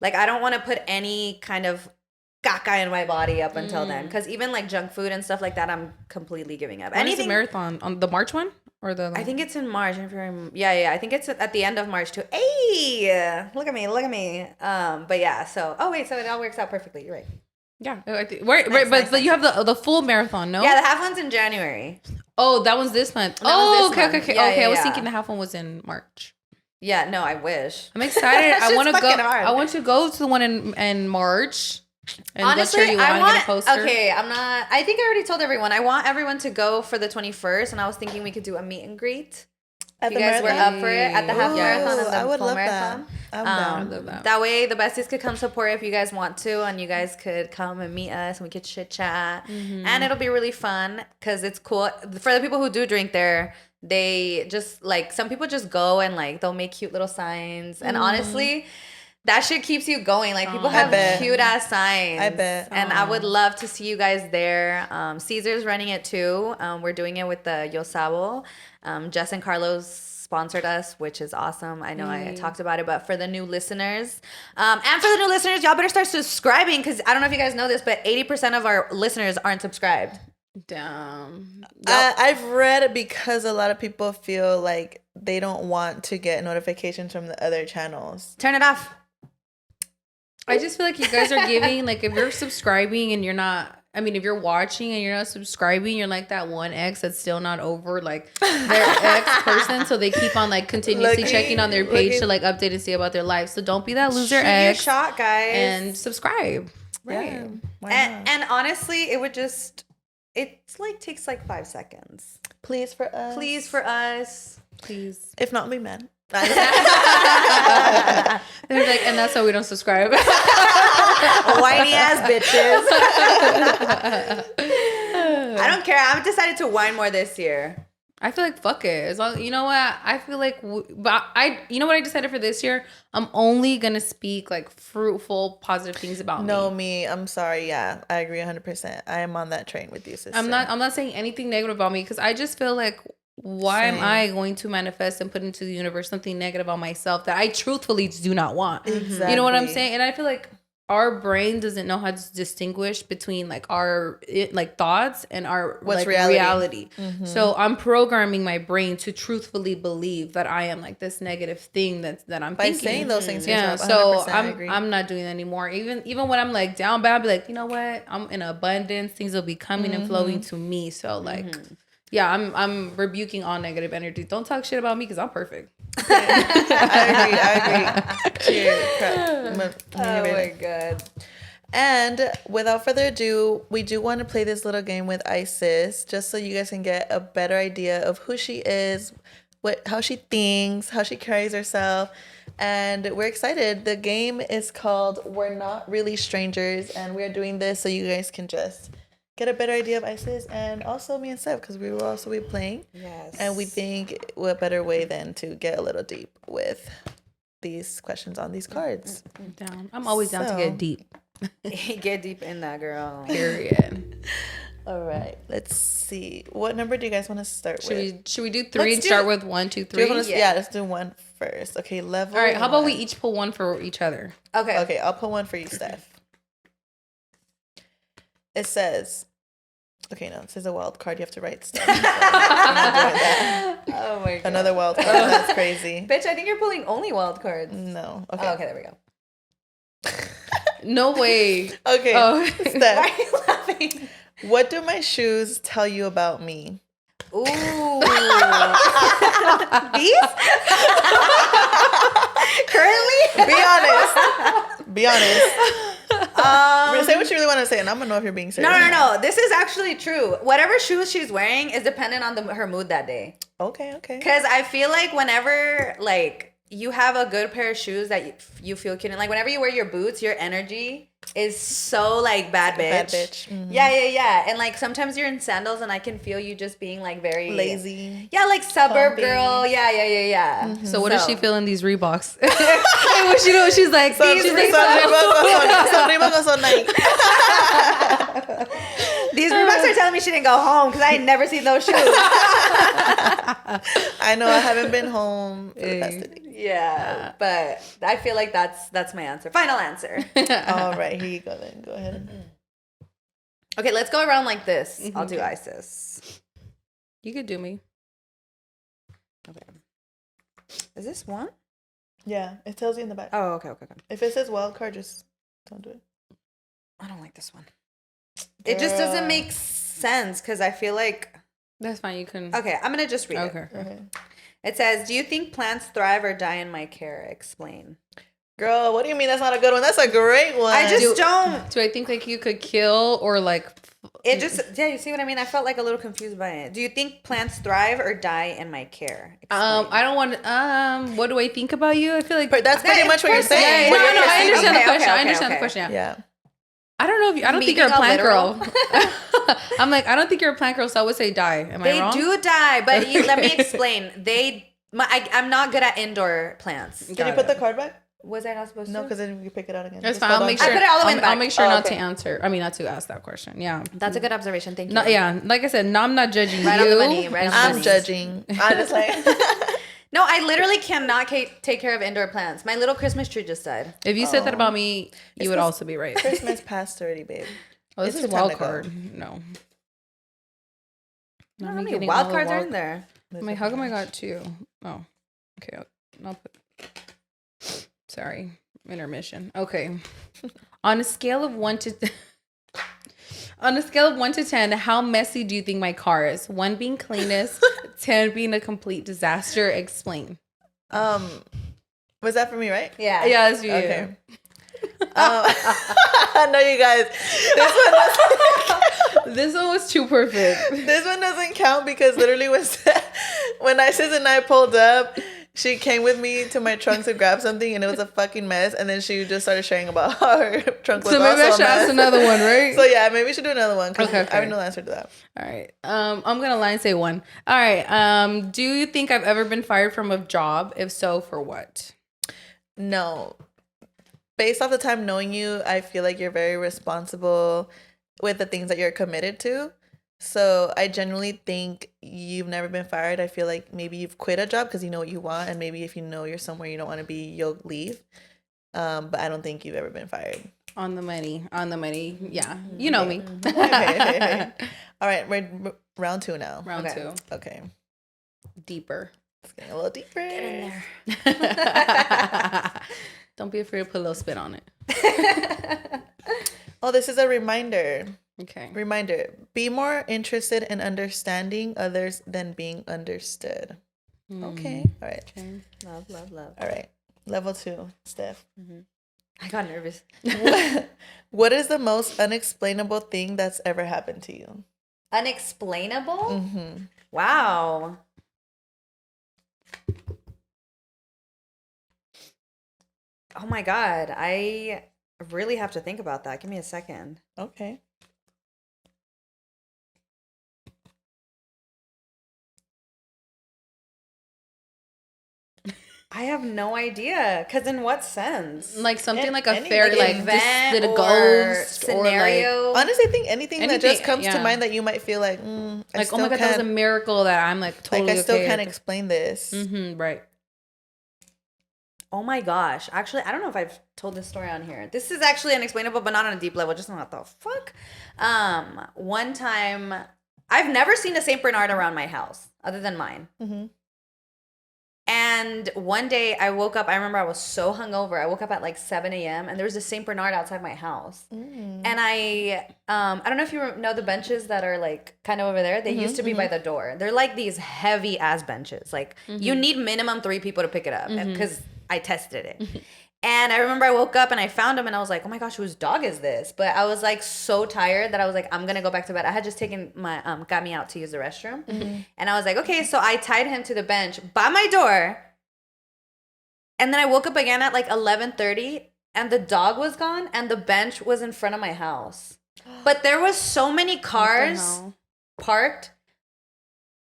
Like I don't want to put any kind of caca in my body up until then, because even like junk food and stuff like that, I'm completely giving up. When is the marathon? On the March one or the? I think it's in March. Yeah. I think it's at the end of March too. Hey, look at me. But yeah. So so it all works out perfectly. You're right. Yeah. I think, right. But you have the full marathon, no? Yeah, the half one's in January. Oh, that one's this month. was Oh, this okay. month. Okay. Yeah, Okay. I was yeah. thinking the half one was in March. Yeah, no, I wish. I'm excited. I Shit's want to go. fucking hard. I want to go to the one in March. And Honestly, what shirt you want? I Get a want. poster? Okay, I'm not. I think I already told everyone. I want everyone to go for the 21st, and I was thinking we could do a meet and greet. At you the guys were marathon? up for it at the half Ooh, marathon and the I would full love marathon. that. I'm down. I love that. That way, the besties could come support if you guys want to, and you guys could come and meet us, and we could chit chat, and it'll be really fun because it's cool for the people who do drink there. They just like some people just go and like they'll make cute little signs, and honestly, that shit keeps you going. Like people have cute ass signs. I bet. And I would love to see you guys there. Caesar's running it too. We're doing it with the Yo Sabo. Jess and Carlos sponsored us, which is awesome. I know I talked about it, but for the new listeners, and for the new listeners, y'all better start subscribing because I don't know if you guys know this, but 80% of our listeners aren't subscribed. Damn. I've read because a lot of people feel like they don't want to get notifications from the other channels. Turn it off. I just feel like you guys are giving, like, if you're subscribing and you're not, I mean, if you're watching and you're not subscribing, you're like that one ex that's still not over, like, their ex person. So they keep on, like, continuously checking on their page to, like, update and see about their life. So don't be that loser Shoot ex. your shot, guys. And subscribe. Right. Yeah. Why not? And honestly, it would just, it's like takes like 5 seconds. Please for us. Please for us. Please. If not, be mad. They're like, and that's why we don't subscribe. Whiny ass bitches. I don't care. I've decided to whine more this year. I feel like fuck it. As long, you know what? I feel like, you know what I decided for this year? I'm only gonna speak like fruitful, positive things about me. I'm sorry. Yeah, I agree 100%. I am on that train with you, sister. I'm not saying anything negative about me because I just feel like, why am I going to manifest and put into the universe something negative on myself that I truthfully do not want? Exactly. You know what I'm saying? And I feel like our brain doesn't know how to distinguish between like our thoughts and our What's like reality. So I'm programming my brain to truthfully believe that I am like this negative thing that I'm By thinking. saying those things to Yeah, yourself, so 100% I agree. I'm not doing that anymore. Even when I'm like down bad, I'll be like, you know what? I'm in abundance. Things will be coming and flowing to me. So like, yeah, I'm rebuking all negative energy. Don't talk shit about me because I'm perfect. I agree. Cheers. Oh my god. And without further ado, we do want to play this little game with Isis, just so you guys can get a better idea of who she is, how she thinks, how she carries herself. And we're excited. The game is called We're Not Really Strangers, and we're doing this so you guys can just get a better idea of Isis and also me and Steph, because we will also be playing. Yes. And we think what better way than to get a little deep with these questions on these cards. Down. I'm always down to get deep. Get deep in that, girl. Period. All right, let's see. What number do you guys want to start with? Should we do 3 and start with 1, 2, 3? Yeah, let's do one first. Okay, level. All right. How about we one. each pull one for each other? Okay. Okay, I'll put one for you, Steph. It says, okay, no, it says a wild card. You have to write stuff. So I'm not doing that. Oh my god. Another wild card. That's crazy. Bitch, I think you're pulling only wild cards. No. Okay. Oh, okay, there we go. No way. Okay. Oh. Steph, Why are you laughing? what do my shoes tell you about me? Ooh. These? Currently? Be honest. Say what you really want to say, and I'm gonna know if you're being serious. No. This is actually true. Whatever shoes she's wearing is dependent on her mood that day. Okay. Because I feel like whenever like you have a good pair of shoes that you feel cute in, like whenever you wear your boots, your energy is so like bad bitch. Bad bitch. Mm-hmm. Yeah. And like sometimes you're in sandals and I can feel you just being like very Lazy. Yeah, like suburb Pumpy. girl. Yeah. Mm-hmm. So what does she feel in these Reeboks? What she know? She's like, These Reeboks son nice. These Reeboks are telling me she didn't go home because I ain't never seen those shoes. I know I haven't been home for the past 2 days. Yeah, but I feel like that's my answer. Final answer. All right, here you go then. Go ahead. Okay, let's go around like this. I'll do Isis. you could do me. Okay. Is this one? Yeah, it tells you in the back. Oh, okay. If it says wild card, just don't do it. I don't like this one. It just doesn't make sense because I feel like... That's fine. You can. Okay, I'm going to just read it. Okay. Okay. It says, do you think plants thrive or die in my care? Explain. Girl, what do you mean that's not a good one? That's a great one. I just don't. Do I think like you could kill or like? It just, yeah, you see what I mean? I felt like a little confused by it. Do you think plants thrive or die in my care? Explain. I don't want. What do I think about you? I feel like That's pretty much what you're saying. No, What you're I understand Okay, the question. okay, I understand okay. the question. Yeah. I don't know if I don't Me think you're a being plant literal. girl. I'm like, I don't think you're a plant girl, so I would say die. Am I They wrong? do die, but let me explain. I'm not good at indoor plants. Can you put the card back? Was I not supposed to? No, because then you pick it out again. That's Just fine. hold I'll on make to sure. I put it all the way I'll back. make sure Oh, not okay. to answer. I mean, not to ask that question. Yeah. That's a good observation. Thank you. No, yeah. Like I said, no, I'm not judging Right you. on the money, right on the I'm money. judging. I'm just like. No, I literally cannot take care of indoor plants. My little Christmas tree just died. If you said that about me, you would also be right. Christmas passed already, babe. Oh, this It's is your time wild to go. card. No. How me many getting wild all the cards are wild- in there? I'm like, how come I got two? Oh, okay. I'll put. Sorry, intermission. Okay. On a scale of 1 to 10, how messy do you think my car is? 1 being cleanest, 10 being a complete disaster. Explain. Was that for me, right? Yeah. Yeah, that's you. Okay. No, you guys. This one was too perfect. This one doesn't count because literally when Isis and I pulled up, she came with me to my trunk to grab something and it was a fucking mess. And then she just started sharing about how her trunk was So maybe I also should a mess. ask another one, right? So yeah, maybe we should do another one because Okay. I have no answer to that. All right. I'm gonna lie and say 1. All right. Do you think I've ever been fired from a job? If so, for what? No. Based off the time knowing you, I feel like you're very responsible with the things that you're committed to. So I genuinely think you've never been fired. I feel like maybe you've quit a job because you know what you want, and maybe if you know you're somewhere you don't want to be, you'll leave. But I don't think you've ever been fired. On the money. Yeah, you know me. Okay. All right, we're round 2 now. Round Okay. 2. Okay, Deeper. it's getting a little deeper. Get in there. Don't be afraid to put a little spit on it. Oh, this is a reminder. Okay. Reminder: be more interested in understanding others than being understood. Okay. All right. Okay. Love. All right. Level 2, Steph. I got nervous. What is the most unexplainable thing that's ever happened to you? Unexplainable? Mm-hmm. Wow. Oh my God. I really have to think about that. Give me a second. Okay. I have no idea. Because in what sense? Like something like a Any- fairy, like like event did a or ghost scenario? Honestly, I think anything that just Anything, comes yeah. to mind that you might feel like, or I like still oh my god, that was a can't, miracle that I'm like totally like I still okay can't with. explain this. Right. Oh my gosh. Actually, I don't know if I've told this story on here. This is actually unexplainable, but not on a deep level. Just not the fuck. One time, I've never seen a St. Bernard around my house other than mine. Mm-hmm. And one day I woke up, I remember I was so hungover. I woke up at like 7 a.m. and there was a St. Bernard outside my house. And I don't know if you know the benches that are like kind of over there. They used to be by the door. They're like these heavy ass benches. Like you need minimum 3 people to pick it up because I tested it. And I remember I woke up and I found him and I was like, oh my gosh, whose dog is this? But I was like so tired that I was like, I'm going to go back to bed. I had just taken my, got me out to use the restroom. And I was like, okay, so I tied him to the bench by my door. And then I woke up again at like 11:30 and the dog was gone and the bench was in front of my house. But there was so many cars parked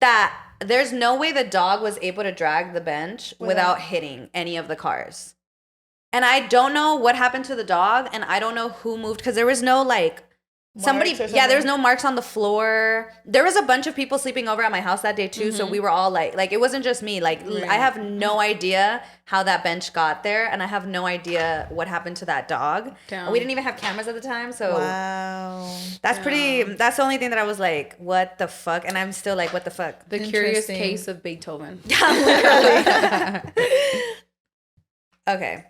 that there's no way the dog was able to drag the bench without hitting any of the cars. And I don't know what happened to the dog, and I don't know who moved because there was no like there was no marks on the floor. There was a bunch of people sleeping over at my house that day too, so we were all like it wasn't just me. Like I have no idea how that bench got there, and I have no idea what happened to that dog. Damn. We didn't even have cameras at the time, so Wow. that's that's the only thing that I was like, what the fuck? And I'm still like, what the fuck? The curious Interesting. case of Beethoven. Okay.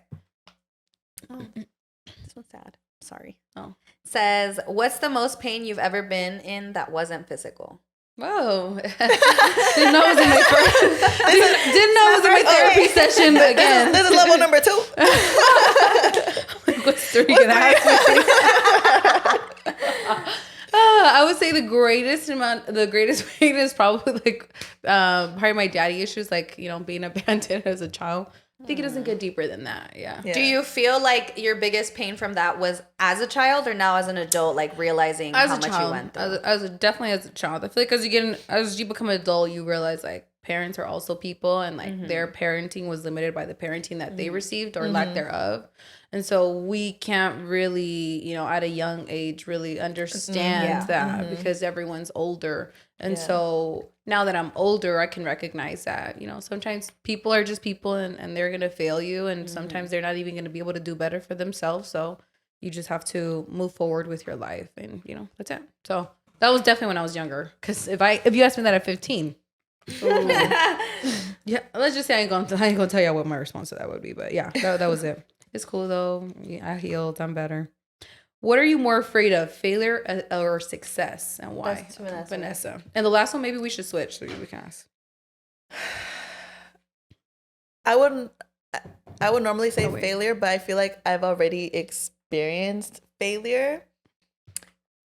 Oh, this one's sad. Sorry. Oh. Says, what's the most pain you've ever been in that wasn't physical? Whoa. Didn't know it was in my didn't know it was in my therapy session again. This is level number 2. Like, what's 3 gonna happen? I would say the greatest pain is probably like probably my daddy issues, like, you know, being abandoned as a child. I think it doesn't get deeper than that. Yeah. Do you feel like your biggest pain from that was as a child or now as an adult, like realizing how much you went through? Definitely as a child. I feel like as you become an adult, you realize like parents are also people, and like their parenting was limited by the parenting that they received or lack thereof. And so we can't really, you know, at a young age really understand that because everyone's older. And so now that I'm older, I can recognize that, you know, sometimes people are just people and they're going to fail you. And sometimes they're not even going to be able to do better for themselves. So you just have to move forward with your life, and, you know, that's it. So that was definitely when I was younger. Because if you asked me that at 15, yeah, let's just say I ain't gonna tell you what my response to that would be. But yeah, that was it. It's cool though. Yeah, I healed. I'm better. What are you more afraid of, failure or success, and why? That's to Vanessa. And the last one, maybe we should switch so we can ask. I would normally say failure, but I feel like I've already experienced failure.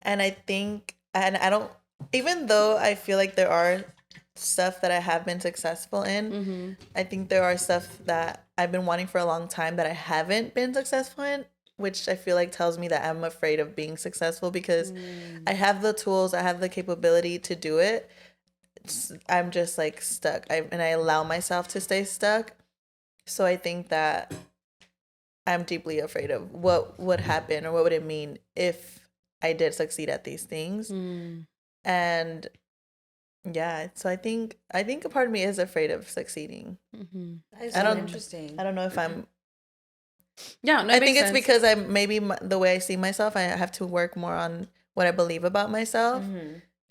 And I think, and I don't, even though I feel like there are stuff that I have been successful in, I think there are stuff that I've been wanting for a long time that I haven't been successful in, which I feel like tells me that I'm afraid of being successful because I have the tools, I have the capability to do it. I'm just like stuck. And I allow myself to stay stuck. So I think that I'm deeply afraid of what would happen or what would it mean if I did succeed at these things. And yeah, so I think a part of me is afraid of succeeding. That's so interesting. I don't know if I'm. Yeah, no, I think it's because the way I see myself, I have to work more on what I believe about myself,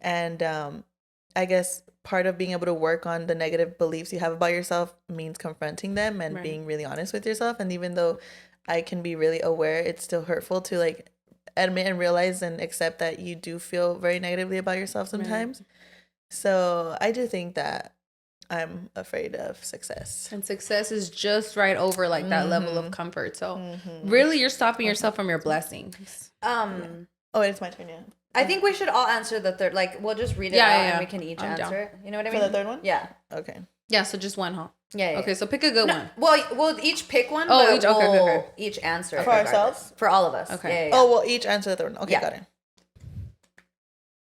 and I guess part of being able to work on the negative beliefs you have about yourself means confronting them and being really honest with yourself. And even though I can be really aware, it's still hurtful to like admit and realize and accept that you do feel very negatively about yourself sometimes. So I do think that I'm afraid of success. And success is just right over like that level of comfort. So really you're stopping yourself from your blessings. Oh, it's my turn, yeah. I think we should all answer the third. Like, we'll just read it out and we can each answer it. You know what I mean? For the third one? Yeah. Okay. Yeah, so just one, huh? Yeah. Okay, so pick a good one. Well, we'll each pick one. Oh, but each. Okay, we'll each answer it for ourselves. For all of us. Okay. Yeah. Oh, we'll each answer the third one. Okay, got it.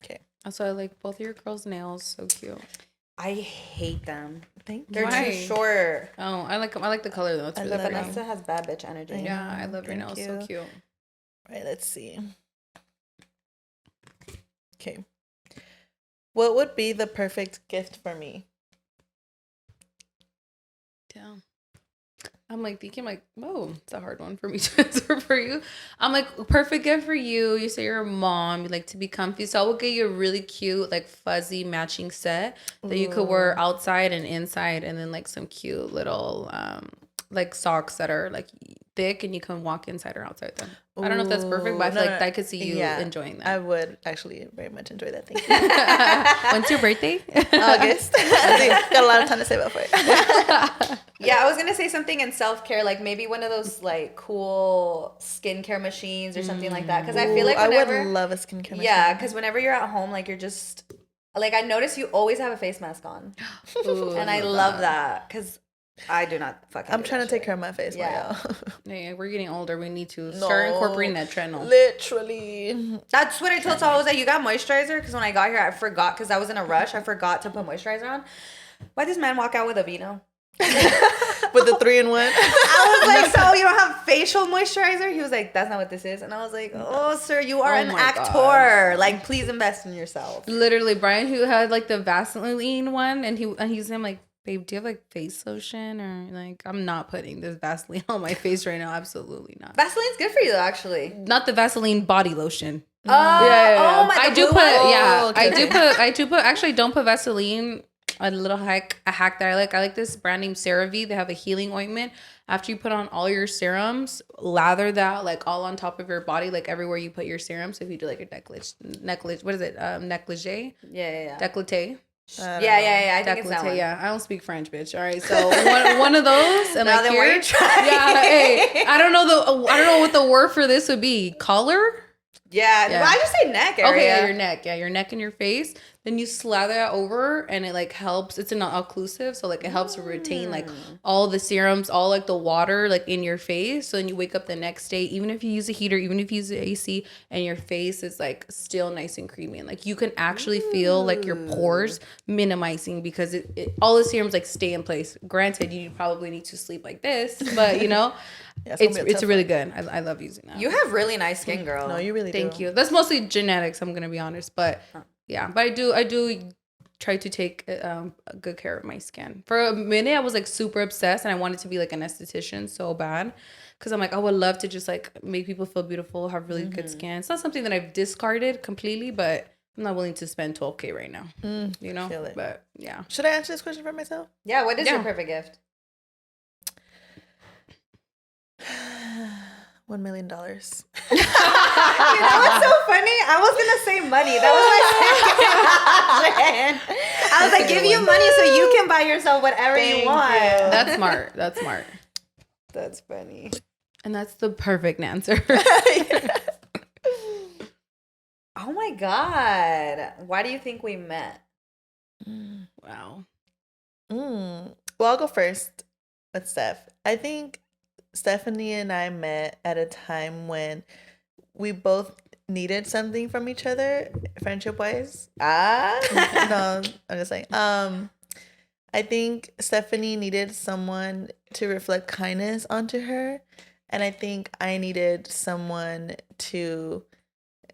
Okay. Also, I like both of your girls' nails. So cute. I hate them. Thank you. They're too short. Oh, I like the color though. It's really pretty. Vanessa has bad bitch energy. Yeah, I love your nails. So cute. All right, let's see. Okay. What would be the perfect gift for me? Damn. I'm like thinking like, whoa, it's a hard one for me to answer for you. I'm like, perfect gift for you. You say you're a mom, you like to be comfy. So I will get you a really cute, like fuzzy matching set that you could wear outside and inside, and then like some cute little like socks that are like thick and you can walk inside or outside them. I don't know if that's perfect, but I feel like I could see you enjoying that. I would actually very much enjoy that. Thank you. When's your birthday? August. Got a lot of time to save up for it. Yeah, I was gonna say something in self-care, like maybe one of those like cool skincare machines or something like that. Because I feel like whenever, I would love a skincare machine. Yeah, because whenever you're at home, like you're just like, I notice you always have a face mask on. Ooh, and I love that because I do not fucking. I'm trying to take care of my face, y'all. Yeah, we're getting older. We need to start incorporating that trend. Literally. That's what I told Saul. I was like, you got moisturizer? Because when I got here, I forgot, because I was in a rush. I forgot to put moisturizer on. Why'd this man walk out with a Vino? With the 3-in-1? I was like, so you don't have facial moisturizer? He was like, that's not what this is. And I was like, oh, sir, you are an actor. God. Like, please invest in yourself. Literally, Brian, who had like the Vaseline one, and he's him like, babe, do you have like face lotion? Or like, I'm not putting this Vaseline on my face right now. Absolutely not. Vaseline's good for you, though, actually. Not the Vaseline body lotion. Oh, yeah. Oh my God. I do put, yeah. Okay. I do put, actually, don't put Vaseline. A hack that I like. I like this brand named CeraVe. They have a healing ointment. after you put on all your serums, lather that like all on top of your body, like everywhere you put your serum. So if you do like a necklace, what is it? Negligee? Yeah. Décolleté. Yeah. I think it's that one. Yeah, I don't speak French, bitch. All right, so one of those, and now like then here, why you trying? yeah. Hey, I don't know what the word for this would be. Collar. Yeah. Well, I just say neck area. Okay, yeah, your neck. Yeah, your neck and your face. Then you slather that over, and it like helps. It's not occlusive, so like it helps to retain like all the serums, all like the water like in your face. So then you wake up the next day, even if you use a heater, even if you use the AC, and your face is like still nice and creamy, and like you can actually feel like your pores minimizing because it all the serums like stay in place. Granted, you probably need to sleep like this, but you know. Yeah, it's really good. I love using that. You have really nice skin, girl. No, you really do. Thank you. That's mostly genetics, I'm gonna be honest, but yeah, but I do try to take good care of my skin. For a minute, I was like super obsessed, and I wanted to be like an esthetician so bad, because I'm like, I would love to just like make people feel beautiful, have really good skin. It's not something that I've discarded completely, but I'm not willing to spend $12K right now. You know, but yeah. Should I answer this question for myself? Yeah. What is your perfect gift? $1 million. You know what's so funny? I was gonna say money. That was my second option. I was like, give you money so you can buy yourself whatever you want. That's smart. That's smart. That's funny. And that's the perfect answer. Oh my God. Why do you think we met? Wow. Well, I'll go first with Steph. I think Stephanie and I met at a time when we both needed something from each other, friendship wise. No, I'm just saying. I think Stephanie needed someone to reflect kindness onto her, and I think I needed someone to,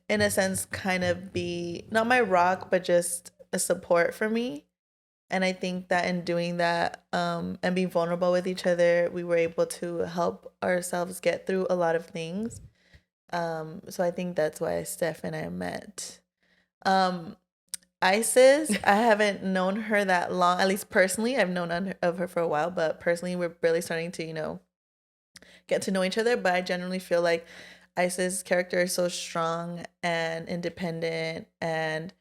in a sense, kind of be not my rock, but just a support for me. And I think that in doing that, and being vulnerable with each other, we were able to help ourselves get through a lot of things. So I think that's why Steph and I met. Isis, I haven't known her that long, at least personally. I've known of her for a while, but personally, we're really starting to, get to know each other. But I generally feel like Isis' character is so strong and independent, and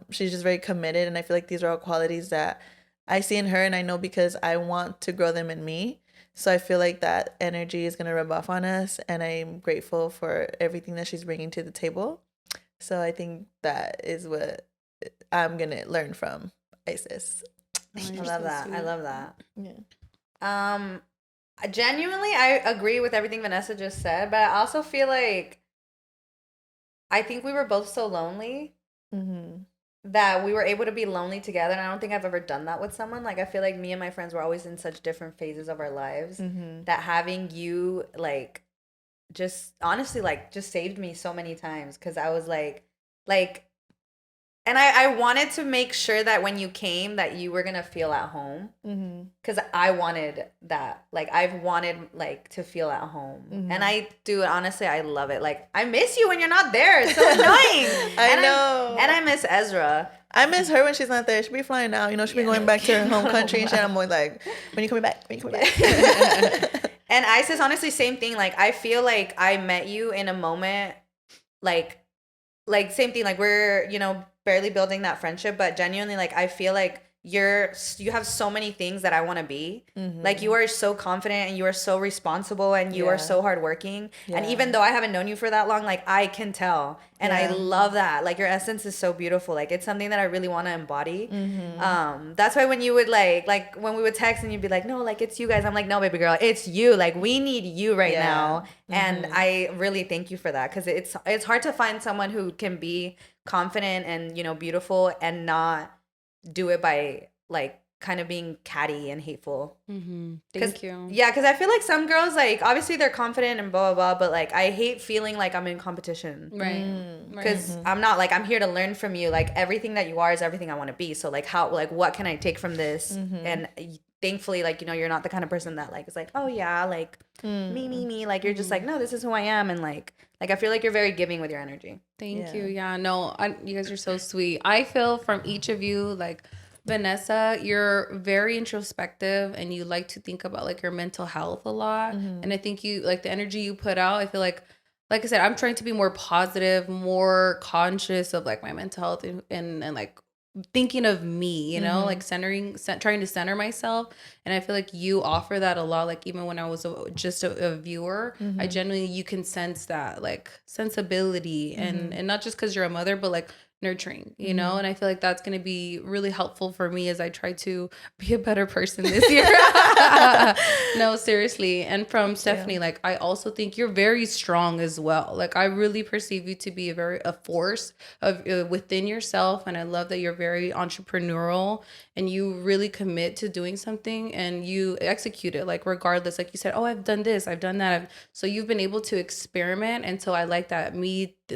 she's just very committed, and I feel like these are all qualities that I see in her, and I know because I want to grow them in me. So I feel like that energy is going to rub off on us, and I'm grateful for everything that she's bringing to the table. So I think that is what I'm going to learn from Isis. I love that. I love that. Yeah. Genuinely, I agree with everything Vanessa just said, but I also feel like I think we were both so lonely that we were able to be lonely together, and I don't think I've ever done that with someone. Like, I feel like me and my friends were always in such different phases of our lives that having you, like, just honestly, like, just saved me so many times, because I was like, and I wanted to make sure that when you came that you were gonna feel at home, because I wanted that. Like, I've wanted like to feel at home, and I do. Honestly, I love it. Like, I miss you when you're not there. It's so annoying. I know. And I miss Ezra. I miss her when she's not there. She'll be flying out. She'll be going back to her home country and shit. I'm always like, when you coming back? When you coming back? And Isis, honestly, same thing. Like, I feel like I met you in a moment, like same thing. Like, we're, barely building that friendship, but genuinely, like, I feel like you have so many things that I want to be. Like, you are so confident, and you are so responsible, and you are so hardworking. And even though I haven't known you for that long, like, I can tell, and I love that. Like, your essence is so beautiful. Like, it's something that I really want to embody. That's why when you would like when we would text and you'd be like, no, like, it's you guys. I'm like, no, baby girl, it's you. Like, we need you right now. And I really thank you for that, because it's hard to find someone who can be confident and beautiful and not do it by like kind of being catty and hateful. Thank you. Yeah, because I feel like some girls, like, obviously they're confident and blah blah blah, but like, I hate feeling like I'm in competition. Right. Because I'm not. Like, I'm here to learn from you. Like, everything that you are is everything I want to be. So like, what can I take from this? And thankfully, like, you're not the kind of person that like is like, oh yeah, like me. Like, you're just like, no, this is who I am. And like I feel like you're very giving with your energy. Thank you. Yeah, no, you guys are so sweet. I feel from each of you, like, Vanessa, you're very introspective and you like to think about like your mental health a lot. And I think you like the energy you put out. I feel like I said, I'm trying to be more positive, more conscious of like my mental health and like thinking of me, you know, like trying to center myself. And I feel like you offer that a lot. Like even when I was just a viewer, I genuinely, you can sense that like sensibility and not just because you're a mother, but like nurturing, you know. And I feel like that's going to be really helpful for me as I try to be a better person this year. No, seriously. And from Stephanie, like I also think you're very strong as well. Like I really perceive you to be a force of within yourself, and I love that you're very entrepreneurial and you really commit to doing something and you execute it, like regardless. Like you said, oh, I've done this, I've done that. So you've been able to experiment, and so I like that.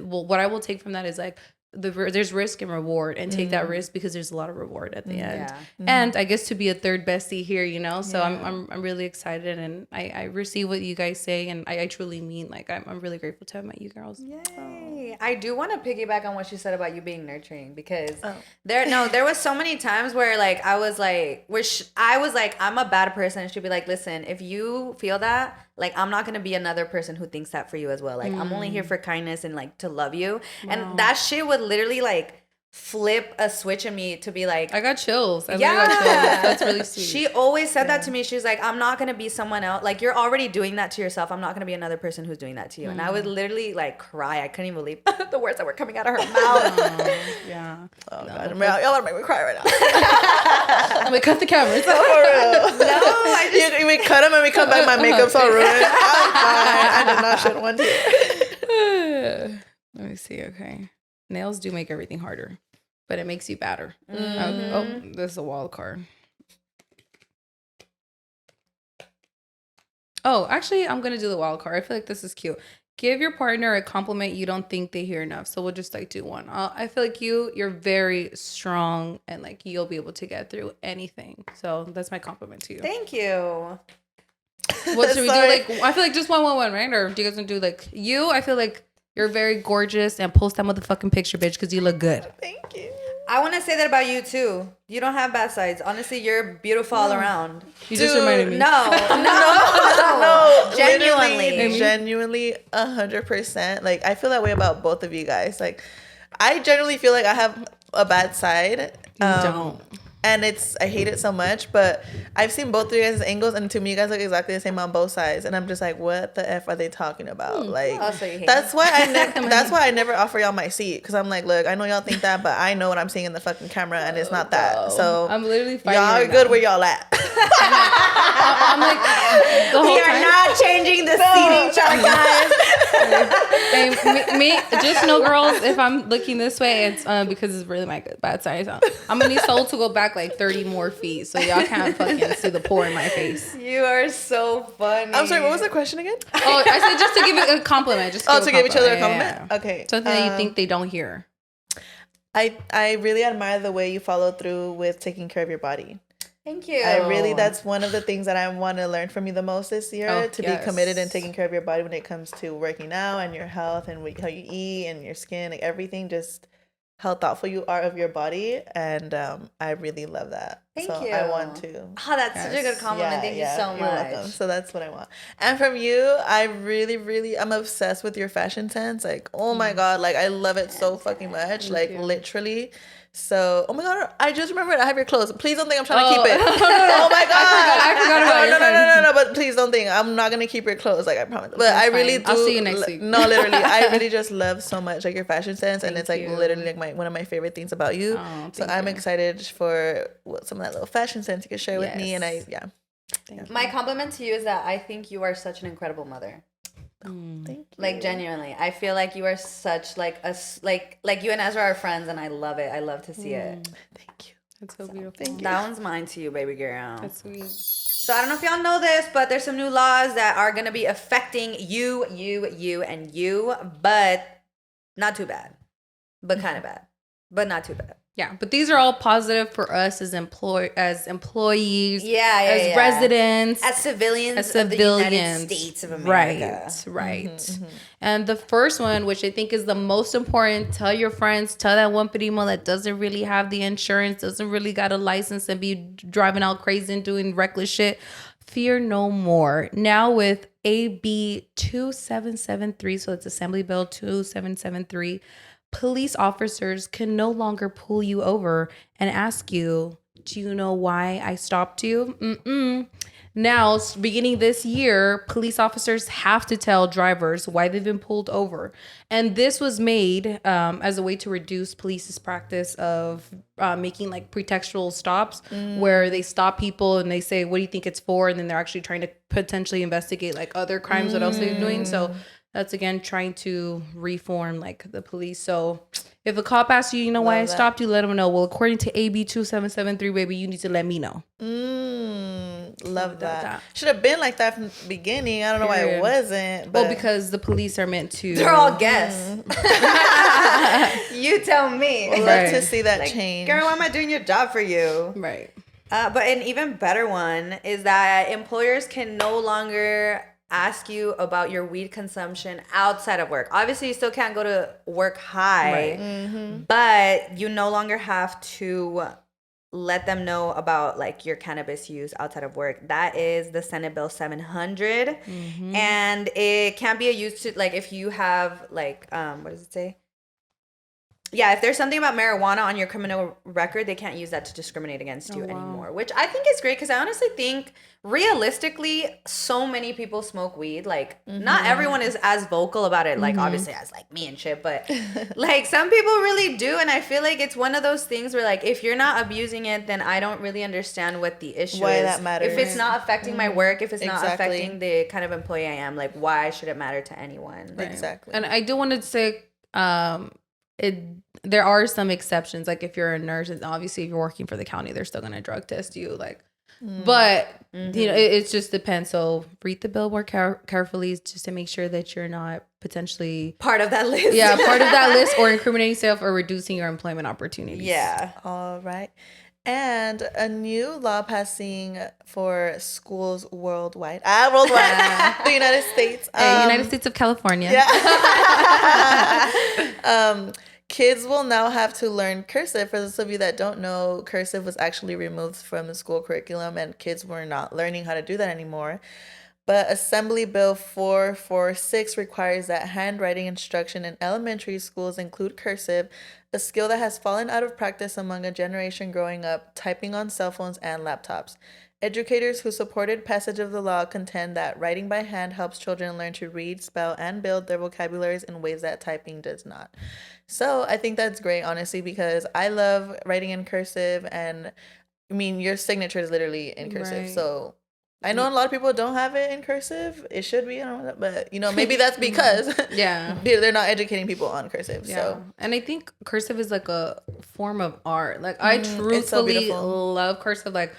What I will take from that is like there's risk and reward, and take that risk because there's a lot of reward at the end. And I guess to be a third bestie here, you know, so I'm really excited, and I receive what you guys say, and I truly mean, like I'm really grateful to have met you girls. Yay. I do want to piggyback on what you said about you being nurturing, because there was so many times where like I was like I'm a bad person, and she'd be like, listen, if you feel that, like I'm not gonna be another person who thinks that for you as well. Like I'm only here for kindness and like to love you. And that shit would literally like flip a switch in me to be like, I got chills. I yeah, got chills. That's really sweet. She always said that to me. She was like, I'm not gonna be someone else. Like you're already doing that to yourself. I'm not gonna be another person who's doing that to you. And I would literally like cry. I couldn't even believe the words that were coming out of her mouth. Yeah. Oh God, y'all want to make me cry right now. I'm gonna cut the cameras. For real. No, we cut them and we come back. My makeup's all ruined. I'm fine. I did not shed one tear. Let me see. Okay. Nails do make everything harder, but it makes you badder. Oh, this is a wild card. Oh, actually, I'm going to do the wild card. I feel like this is cute. Give your partner a compliment you don't think they hear enough. So we'll just like do one. I feel like you're very strong, and like you'll be able to get through anything. So that's my compliment to you. Thank you. What should we do? Like, I feel like just one, right? Or do you guys want to do like you? I feel like you're very gorgeous, and post that motherfucking picture, bitch, because you look good. Thank you. I want to say that about you too. You don't have bad sides. Honestly, you're beautiful all around. You just reminded me. No. Genuinely, 100%. Like I feel that way about both of you guys. Like I genuinely feel like I have a bad side. You don't. And I hate it so much, but I've seen both of you guys' angles, and to me, you guys look exactly the same on both sides, and I'm just like, what the F are they talking about? Like, Oh, so you hate that's why I never offer y'all my seat, because I'm like, look, I know y'all think that, but I know what I'm seeing in the fucking camera, and it's not that. So I'm literally fighting y'all are right good now. where y'all at. I'm like the whole We are time. not changing the seating chart, guys. Hey, me, just know, girls, if I'm looking this way, it's because it's really my bad side. I'm gonna need Soul to go back like 30 more feet, so y'all can't fucking see the pore in my face. You are so funny. I'm sorry, what was the question again? Oh, I said just to give it a compliment. Just to give each other a compliment? Yeah. Okay. Something that you think they don't hear. I really admire the way you follow through with taking care of your body. Thank you. That's one of the things that I want to learn from you the most this year, to be committed in taking care of your body when it comes to working out and your health and how you eat and your skin, like everything, just how thoughtful you are of your body. And I really love that. Thank so you. I want to. Oh, that's such a good compliment. Thank you so much. You're welcome. So that's what I want. And from you, I really, I'm obsessed with your fashion sense. Like, oh my God, like I love it so fucking much. Like literally. So, oh my God, I just remembered I have your clothes. Please don't think I'm trying to keep it. Oh my God. I forgot about it. No, but please don't think. I'm not going to keep your clothes. Like, I promise. But I really do. I'll see you next week. No, literally. I really just love so much like your fashion sense. And it's like you. literally like one of my favorite things about you. So I'm excited for some of that little fashion sense you can share with me. And My compliment to you is that I think you are such an incredible mother. Thank you. Like genuinely, I feel like you are such like like you and Ezra are friends, and I love it. I love to see it. Thank you. That's so beautiful. Thank you. That one's mine to you, baby girl. That's sweet. So I don't know if y'all know this, but there's some new laws that are gonna be affecting you, and you, but not too bad, but kind of bad, but not too bad. Yeah, but these are all positive for us as employees, as residents, as civilians of the United States of America. Right. And the first one, which I think is the most important, tell your friends, tell that one primo that doesn't really have the insurance, doesn't really got a license and be driving out crazy and doing reckless shit. Fear no more. Now with AB 2773, so it's Assembly Bill 2773, police officers can no longer pull you over and ask you, do you know why I stopped you? Now, beginning this year, police officers have to tell drivers why they've been pulled over. And this was made as a way to reduce police's practice of making like pretextual stops where they stop people and they say, what do you think it's for? And then they're actually trying to potentially investigate like other crimes, what else they're doing. So that's, again, trying to reform like the police. So if a cop asks you, you know why I stopped you, let them know. Well, according to AB 2773, baby, you need to let me know. Love that. Should have been like that from the beginning. I don't know why it wasn't. But... Well, because the police are meant to... They're all guests. You tell me. I'd love to see that change. Girl, why am I doing your job for you? Right. But an even better one is that employers can no longer ask you about your weed consumption outside of work. Obviously, you still can't go to work high, but you no longer have to let them know about like your cannabis use outside of work. That is the Senate Bill 700, and it can't be used to like if you have like what does it say? Yeah, if there's something about marijuana on your criminal record, they can't use that to discriminate against you anymore, which I think is great because I honestly think realistically, so many people smoke weed. Like, not everyone is as vocal about it, like obviously as like me and shit, but like some people really do. And I feel like it's one of those things where like, if you're not abusing it, then I don't really understand what the issue why is. That matters. If it's not affecting my work, if it's not affecting the kind of employee I am, like why should it matter to anyone? Right. Exactly. And I do want to say, there are some exceptions. Like if you're a nurse, and obviously if you're working for the county, they're still gonna drug test you. Like, but you know, it just depends. So read the bill more carefully, just to make sure that you're not potentially part of that list. Yeah, part of that list, or incriminating yourself, or reducing your employment opportunities. Yeah. All right. And a new law passing for schools worldwide. Worldwide. The United States. United States of California. Yeah. Kids will now have to learn cursive. For those of you that don't know, cursive was actually removed from the school curriculum and kids were not learning how to do that anymore. But Assembly Bill 446 requires that handwriting instruction in elementary schools include cursive, a skill that has fallen out of practice among a generation growing up typing on cell phones and laptops. Educators who supported passage of the law contend that writing by hand helps children learn to read, spell, and build their vocabularies in ways that typing does not. So I think that's great, honestly, because I love writing in cursive, and I mean, your signature is literally in cursive. Right. So I know a lot of people don't have it in cursive. It should be, I don't know, but you know, maybe that's because they're not educating people on cursive. So, and I think cursive is like a form of art. Like I truthfully love cursive. Like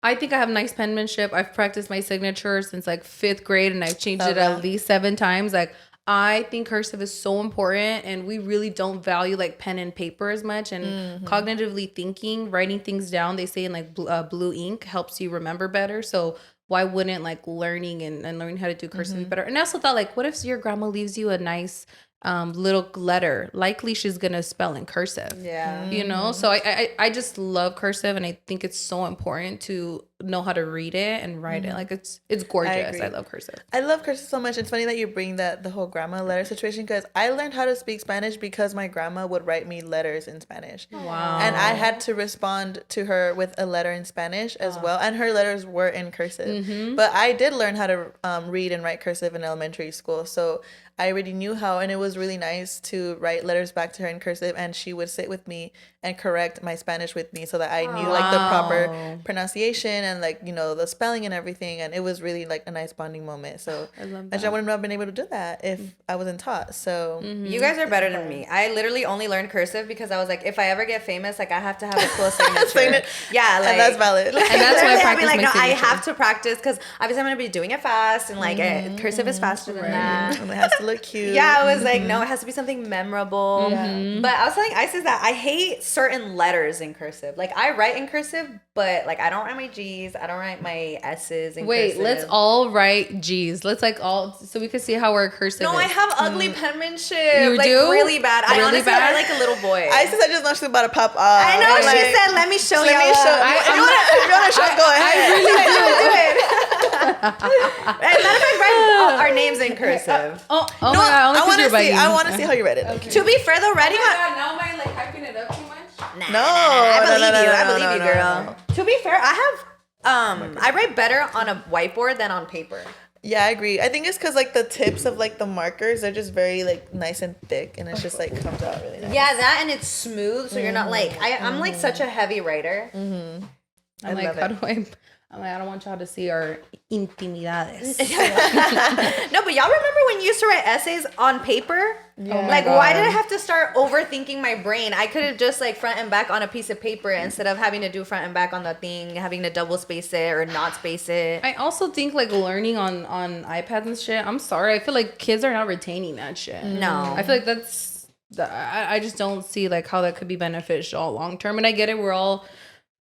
I think I have nice penmanship. I've practiced my signature since like 5th grade, and I've changed it at least 7 times. Like I think cursive is so important, and we really don't value like pen and paper as much. And cognitively thinking, writing things down, they say in like blue ink helps you remember better. So why wouldn't like learning and learning how to do cursive be better? And I also thought, like, what if your grandma leaves you a nice little letter? Likely she's gonna spell in cursive. Yeah. You know? So I just love cursive, and I think it's so important to know how to read it and write it. Like it's gorgeous. I love cursive. I love cursive so much. It's funny that you bring that the whole grandma letter situation, because I learned how to speak Spanish because my grandma would write me letters in Spanish. Wow. And I had to respond to her with a letter in Spanish as well, and her letters were in cursive. But I did learn how to read and write cursive in elementary school, so I already knew how, and it was really nice to write letters back to her in cursive, and she would sit with me and correct my Spanish with me so that I knew like the proper pronunciation and like, you know, the spelling and everything. And it was really like a nice bonding moment. So I love that. I wouldn't have been able to do that if I wasn't taught. So you guys are better than me. I literally only learned cursive because I was like, if I ever get famous, like I have to have a cool signature. Yeah, like, and that's valid. And that's why I practice like, my signature. I have to practice because obviously I'm gonna be doing it fast, and like cursive is faster than that. And it has to look cute. Yeah, I was like, no, it has to be something memorable. But I was telling Isis that I hate certain letters in cursive. Like, I write in cursive, but like I don't write my G's. I don't write my S's in cursive. Let's all write G's. Let's like all, so we can see how we're cursive. No, is. I have ugly penmanship. You like, do? really bad. I Really honestly bad? write like a little boy. Isis, I just know she's about to pop off. I know. Like, She said, "Let me show you." Let me show. If you want to show, go ahead. I really Do it. As a matter of fact, write our names in cursive. Oh No, my god! I want to see. I want to see how you read it. Okay. To be fair, though, writing on. Now am I like hyping it up too much? I believe you, girl. no. To be fair, I have I write better on a whiteboard than on paper. Yeah, I agree. I think it's because like the tips of like the markers are just very like nice and thick, and it's just like comes out really nice. Yeah, that and it's smooth, so you're not like I'm like such a heavy writer. I'm like, how do I? I'm like, I don't want y'all to see our intimidades. No, but y'all remember when you used to write essays on paper? Yeah. Oh my Like, why God. did I have to start overthinking my brain? I could have just like front and back on a piece of paper instead of having to do front and back on the thing, having to double space it or not space it. I also think like learning on iPads and shit. I'm sorry, I feel like kids are not retaining that shit. No. I feel like that's. I just don't see like how that could be beneficial long term. And I get it. We're all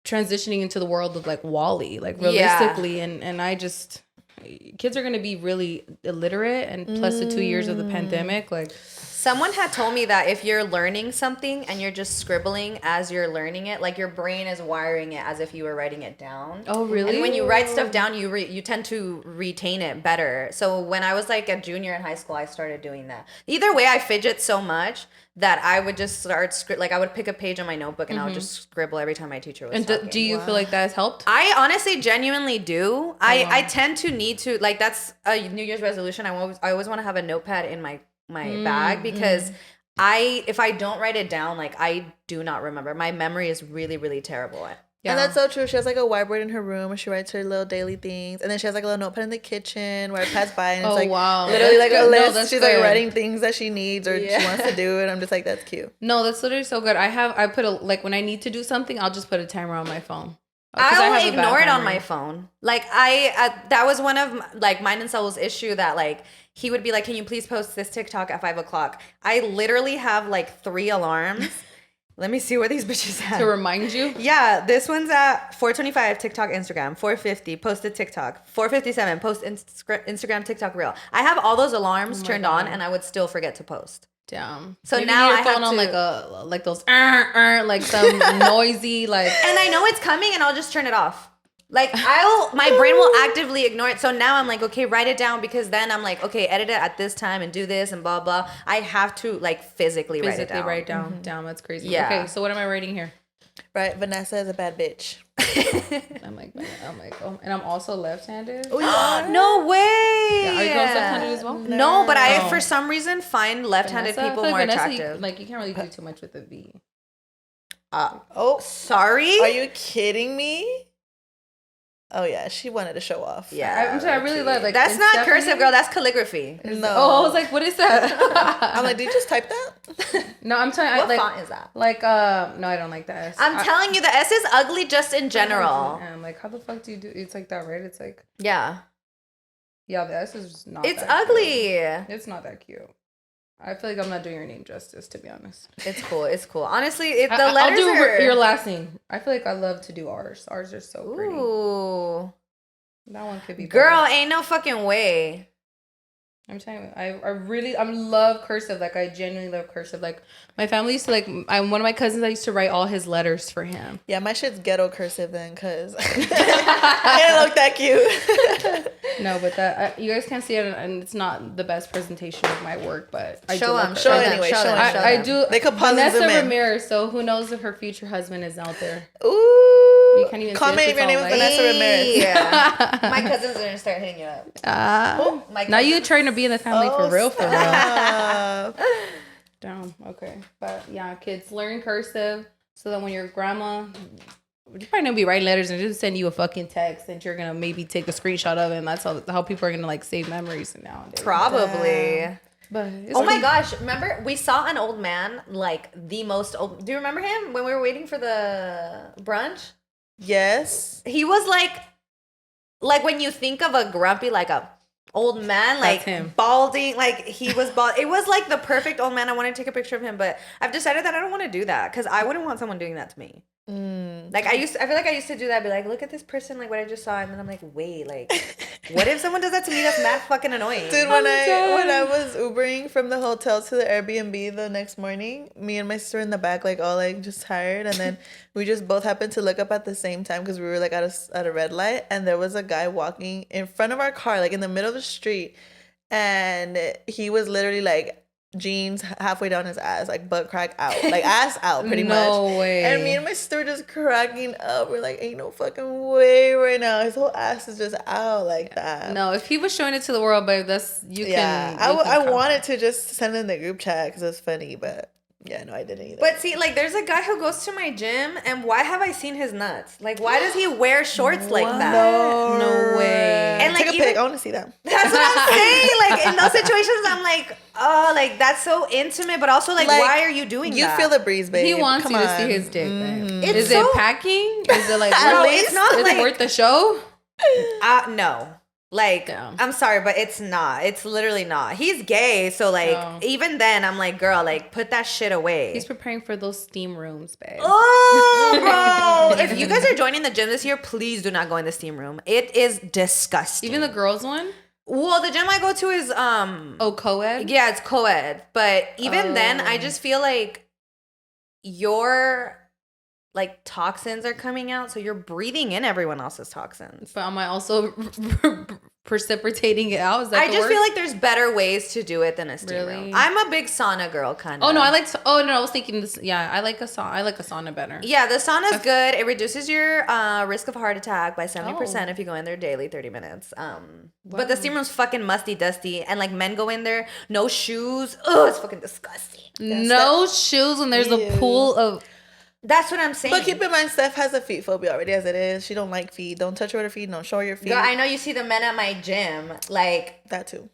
transitioning into the world of like Wall-E, like realistically, and I just, kids are gonna be really illiterate, and plus the 2 years of the pandemic, like. Someone had told me that if you're learning something and you're just scribbling as you're learning it, like your brain is wiring it as if you were writing it down. Oh, really? And when you write stuff down, you tend to retain it better. So when I was like a junior in high school, I started doing that. Either way, I fidget so much that I would just start like I would pick a page on my notebook and I would just scribble every time my teacher was And talking. do you feel like that has helped? I honestly genuinely do. I tend to need to, like, that's a New Year's resolution. I always want to have a notepad in my bag because if I don't write it down, like I do not remember. My memory is really, really terrible. Yeah. And that's so true. She has like a whiteboard in her room where she writes her little daily things. And then she has like a little notepad in the kitchen where I pass by and it's like literally That's like good. a No, list. that's She's good. like writing things that she needs or she wants to do. And I'm just like, that's cute. No, that's literally so good. I put a, like when I need to do something, I'll just put a timer on my phone. 'Cause I I'll have a bad ignore it on memory. my phone. Like that was one of like mine and Saul's issue that like he would be like, "Can you please post this TikTok at 5:00?" I literally have like 3 alarms. Let me see where these bitches at. To remind you? Yeah, this one's at 4:25 TikTok, Instagram, 4:50 posted TikTok, 4:57 post Instagram TikTok reel. I have all those alarms turned on, and I would still forget to post. Damn. So Maybe now your I phone have on to- like those like some noisy like. And I know it's coming, and I'll just turn it off. Like my brain will actively ignore it. So now I'm like, okay, write it down because then I'm like, okay, edit it at this time and do this and blah blah. I have to like physically write it down. Write it down. Damn, that's crazy. Yeah. Okay, so what am I writing here? Right. Vanessa is a bad bitch. I'm like, oh, and I'm also left-handed. Oh, you are? No way. Yeah, are you girls left-handed as well? No, but I Oh. for some reason find left-handed Vanessa? I people feel more like Vanessa, attractive. like you can't really do too much with a V. Oh, Sorry. are you kidding me? Oh, yeah. She wanted to show off. Yeah, I'm sorry, I really love like. that's in not Stephanie- cursive, girl. That's calligraphy. No. Oh, I was like, what is that? I'm like, did you just type that? No, I'm telling What like, font is that? Like, no, I don't like that. I'm telling you, the S is ugly just in general. I'm like, how the fuck do you do? It's like that, right? It's like, Yeah, yeah, the S is not. it's that ugly. Cute. It's not that cute. I feel like I'm not doing your name justice, to be honest. It's cool. It's cool. Honestly, the I'll letters do are. your last name. I feel like I love to do ours. Ours are so pretty. Ooh, That one could be girl, better. ain't no fucking way. I'm telling you, I love cursive. Like I genuinely love cursive. Like my family used to like. One of my cousins, I used to write all his letters for him. Yeah, my shit's ghetto cursive then, because it didn't look that cute. No, but that you guys can't see it, and it's not the best presentation of my work. But I do Show love them. her. Show Show it them. anyway, Show show them. it. Show I them. do. They could pause Vanessa and zoom in. Ramierez. So who knows if her future husband is out there? Ooh. You can't even Comment see if your name is like, Vanessa Ramirez. Yeah. My cousins are gonna start hitting you up. My Now you cousins- trying to be in the family for real, for real. Stop. Damn. Okay, but yeah, kids learn cursive so that when your grandma, you're probably gonna be writing letters and just send you a fucking text and you're gonna maybe take a screenshot of it, and that's how people are gonna like save memories nowadays. Probably. But it's Oh my pretty- gosh, remember we saw an old man, like the most old. Do you remember him when we were waiting for the brunch? Yes. He was like when you think of a grumpy, like a old man, like him. balding, like he was bald. It was like the perfect old man. I want to take a picture of him, but I've decided that I don't want to do that because I wouldn't want someone doing that to me. Like I feel like I used to do that. Be like, look at this person, like what I just saw, and then I'm like, wait, like, what if someone does that to me? That's mad fucking annoying. Dude, when I was Ubering from the hotel to the Airbnb the next morning, me and my sister in the back, like all like just tired, and then we just both happened to look up at the same time because we were like at a red light, and there was a guy walking in front of our car, like in the middle of the street, and he was literally like jeans halfway down his ass, like butt crack out, like ass out, pretty much. No way. And me and my sister were just cracking up. We're like, ain't no fucking way right now. His whole ass is just out like that. No, if he was showing it to the world, babe, that's you Yeah, can. I wanted to just send in the group chat because it's funny, but yeah, no, I didn't either. But see, like, there's a guy who goes to my gym, and why have I seen his nuts? Like, why does he wear shorts like that? No way. And like, take a even, pic. I want to see that. that's what I'm saying. Like, in those situations, I'm like, oh, like that's so intimate, but also like why are you doing you that? feel the breeze, babe. He wants Come you on. to see his dick, babe. It's Is so- it packing? Is it like No, worth- it's not is like it worth the show? no. Like, Yeah. I'm sorry, but it's not. It's literally not. He's gay, so like, No. even then, I'm like, girl, like, put that shit away. He's preparing for those steam rooms, babe. Oh, bro! If you guys are joining the gym this year, please do not go in the steam room. It is disgusting. Even the girls one? Well, the gym I go to is Oh, co-ed? yeah, it's co-ed, but even then, I Oh. just feel like your like toxins are coming out, so you're breathing in everyone else's toxins. But am I also precipitating it out? Is that I the just word? feel like there's better ways to do it than a steam Really? room. I'm a big sauna girl, kind of. Oh no, I like. Oh no, I was thinking this. Yeah, I like a sauna. I like a sauna better. Yeah, the sauna's good. It reduces your risk of heart attack by 70% Oh. if you go in there daily, 30 minutes. But the steam room's fucking musty, dusty, and like men go in there, no shoes. Ugh, it's fucking disgusting. No shoes when there's a pool of. That's what I'm saying. But keep in mind, Steph has a feet phobia already as it is. She don't like feet. Don't touch her with her feet. Don't show her your feet. Girl, I know you see the men at my gym, like that too.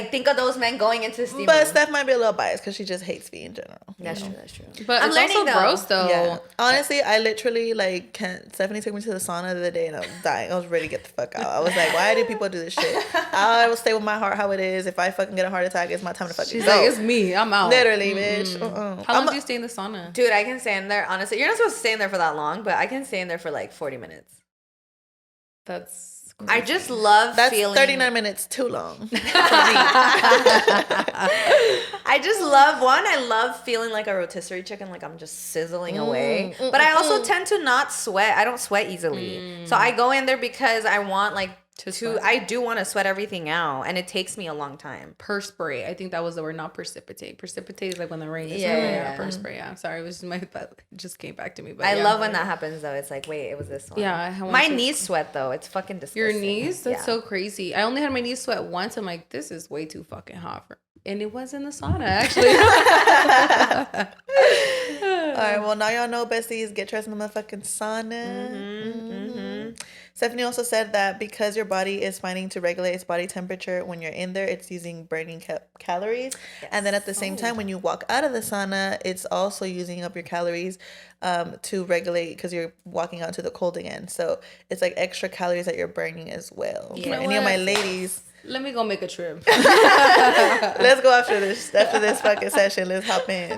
think of those men going into the steam But room. Steph might be a little biased because she just hates feet in general. That's true. That's true. But I'm it's learning, also though. gross though. Yeah. Honestly, I literally like can't. Stephanie took me to the sauna the other day and I was dying. I was ready to get the fuck out. I was like, why do people do this shit? I will stay with my heart how it is. If I fucking get a heart attack, it's my time to fucking She's go. like, it's me. I'm out. Literally, bitch. How long do you stay in the sauna? Dude, I can stay in there. Honestly, you're not supposed to stay in there for that long, but I can stay in there for like 40 minutes. That's. I just love That's feeling 39 minutes too long. I just love I love feeling like a rotisserie chicken, like I'm just sizzling away. But I also tend to not sweat. I don't sweat easily. So I go in there because I want like sweat. I do want to sweat everything out, and it takes me a long time. Perspirate. I think that was the word, not precipitate. Precipitate is like when the rain is Yeah, coming. yeah. Perspirate. Yeah. I'm sorry, it was just it just came back to me. But I yeah. love when that happens though. It's like, wait, it was this one. Yeah, I want my to- knees sweat though. It's fucking disgusting. Your knees? That's Yeah. so crazy. I only had my knees sweat once. I'm like, this is way too fucking hot for. And it was in the sauna, actually. All right, well, now y'all know, besties, get dressed in the motherfucking sauna. Stephanie also said that because your body is finding to regulate its body temperature when you're in there, it's using burning calories. And then at the same time, when you walk out of the sauna, it's also using up your calories to regulate because you're walking out to the cold again. So it's like extra calories that you're burning as well. You know Any of my what? ladies, Let me go make a trip. let's go after this fucking session. Let's hop in.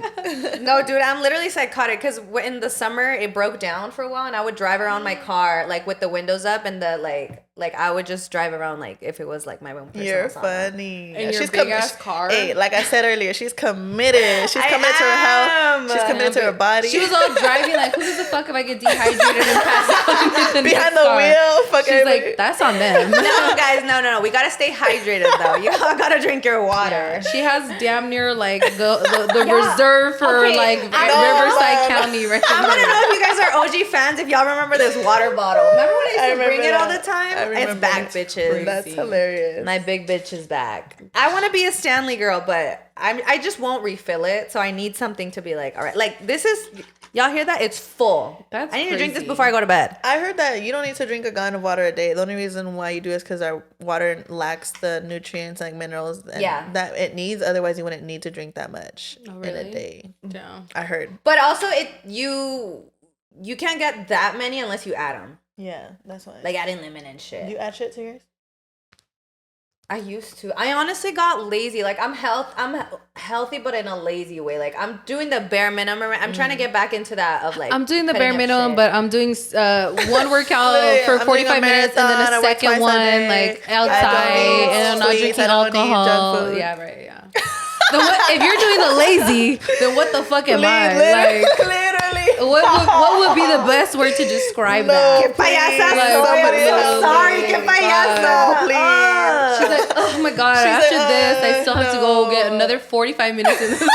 No, dude, I'm literally psychotic because in the summer it broke down for a while, and I would drive around my car like with the windows up and the like I would just drive around like if it was like my own personal You're sauna. funny. In your big ass car? Hey, like I said earlier, she's committed. She's I committed to her health. am. She's committed to her body. She was all driving like, who gives a fuck if I get dehydrated and pass out in the behind next the car? wheel. Fuck She's everybody. like, that's on them. No, guys, no. We gotta stay hydrated though. You all gotta drink your water. She has damn near like the reserve for Okay, like I know, Riverside Mom. County right I want to know if you guys are OG fans. If y'all remember this water bottle, remember when I used to bring it all the time? I remember It's back, that. bitches. That's hilarious. My big bitch is back. I want to be a Stanley girl, but I just won't refill it. So I need something to be like, all right, like this is, y'all hear that? It's full. That's I need to drink this crazy. before I go to bed. I heard that you don't need to drink a gallon of water a day. The only reason why you do is because our water lacks the nutrients like minerals and that it needs. Otherwise, you wouldn't need to drink that much in a really? day. Yeah. I heard. But also, you can't get that many unless you add them, Yeah, that's why. like adding lemon and shit. you add shit to yours? I used to. I honestly got lazy. Like I'm healthy, but in a lazy way. Like I'm doing the bare minimum. I'm trying to get back into that of like. I'm doing the bare cutting up minimum, shit. but I'm doing one workout Literally, for I'm doing a 45 minutes and then marathon, I a work second twice a one day. like I don't outside, eat and I'm not sweets, drinking I don't eat junk alcohol. food. Yeah, right. Yeah. If you're doing the lazy, then what the fuck am I? Literally. What would be the best word to describe that? Que payasa Like, soy. somebody I'm so help sorry. me. Que payasa. No, please. Ah. She's like, oh my god! She's After like, this, I still have to go get another 45 minutes in the sauna.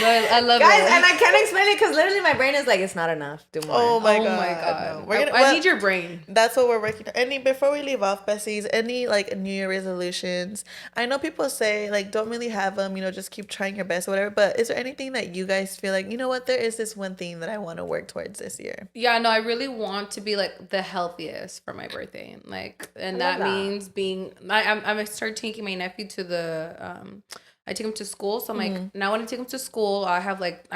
No, I love Guys, it. and I can't explain it because literally my brain is like, it's not enough. Do more. Oh my Oh god. my god! No. We're gonna, I need your brain. That's what we're working on. Before we leave off, Besties, any like New Year resolutions? I know people say like don't really have them, just keep trying your best or whatever. But is there anything that you guys feel like, you know what, there is this one thing that I want to work towards this year? Yeah, no, I really want to be like the healthiest for my birthday, like, and that means being. I'm start taking my nephew to the. I take him to school, so I'm like, now when I take him to school, I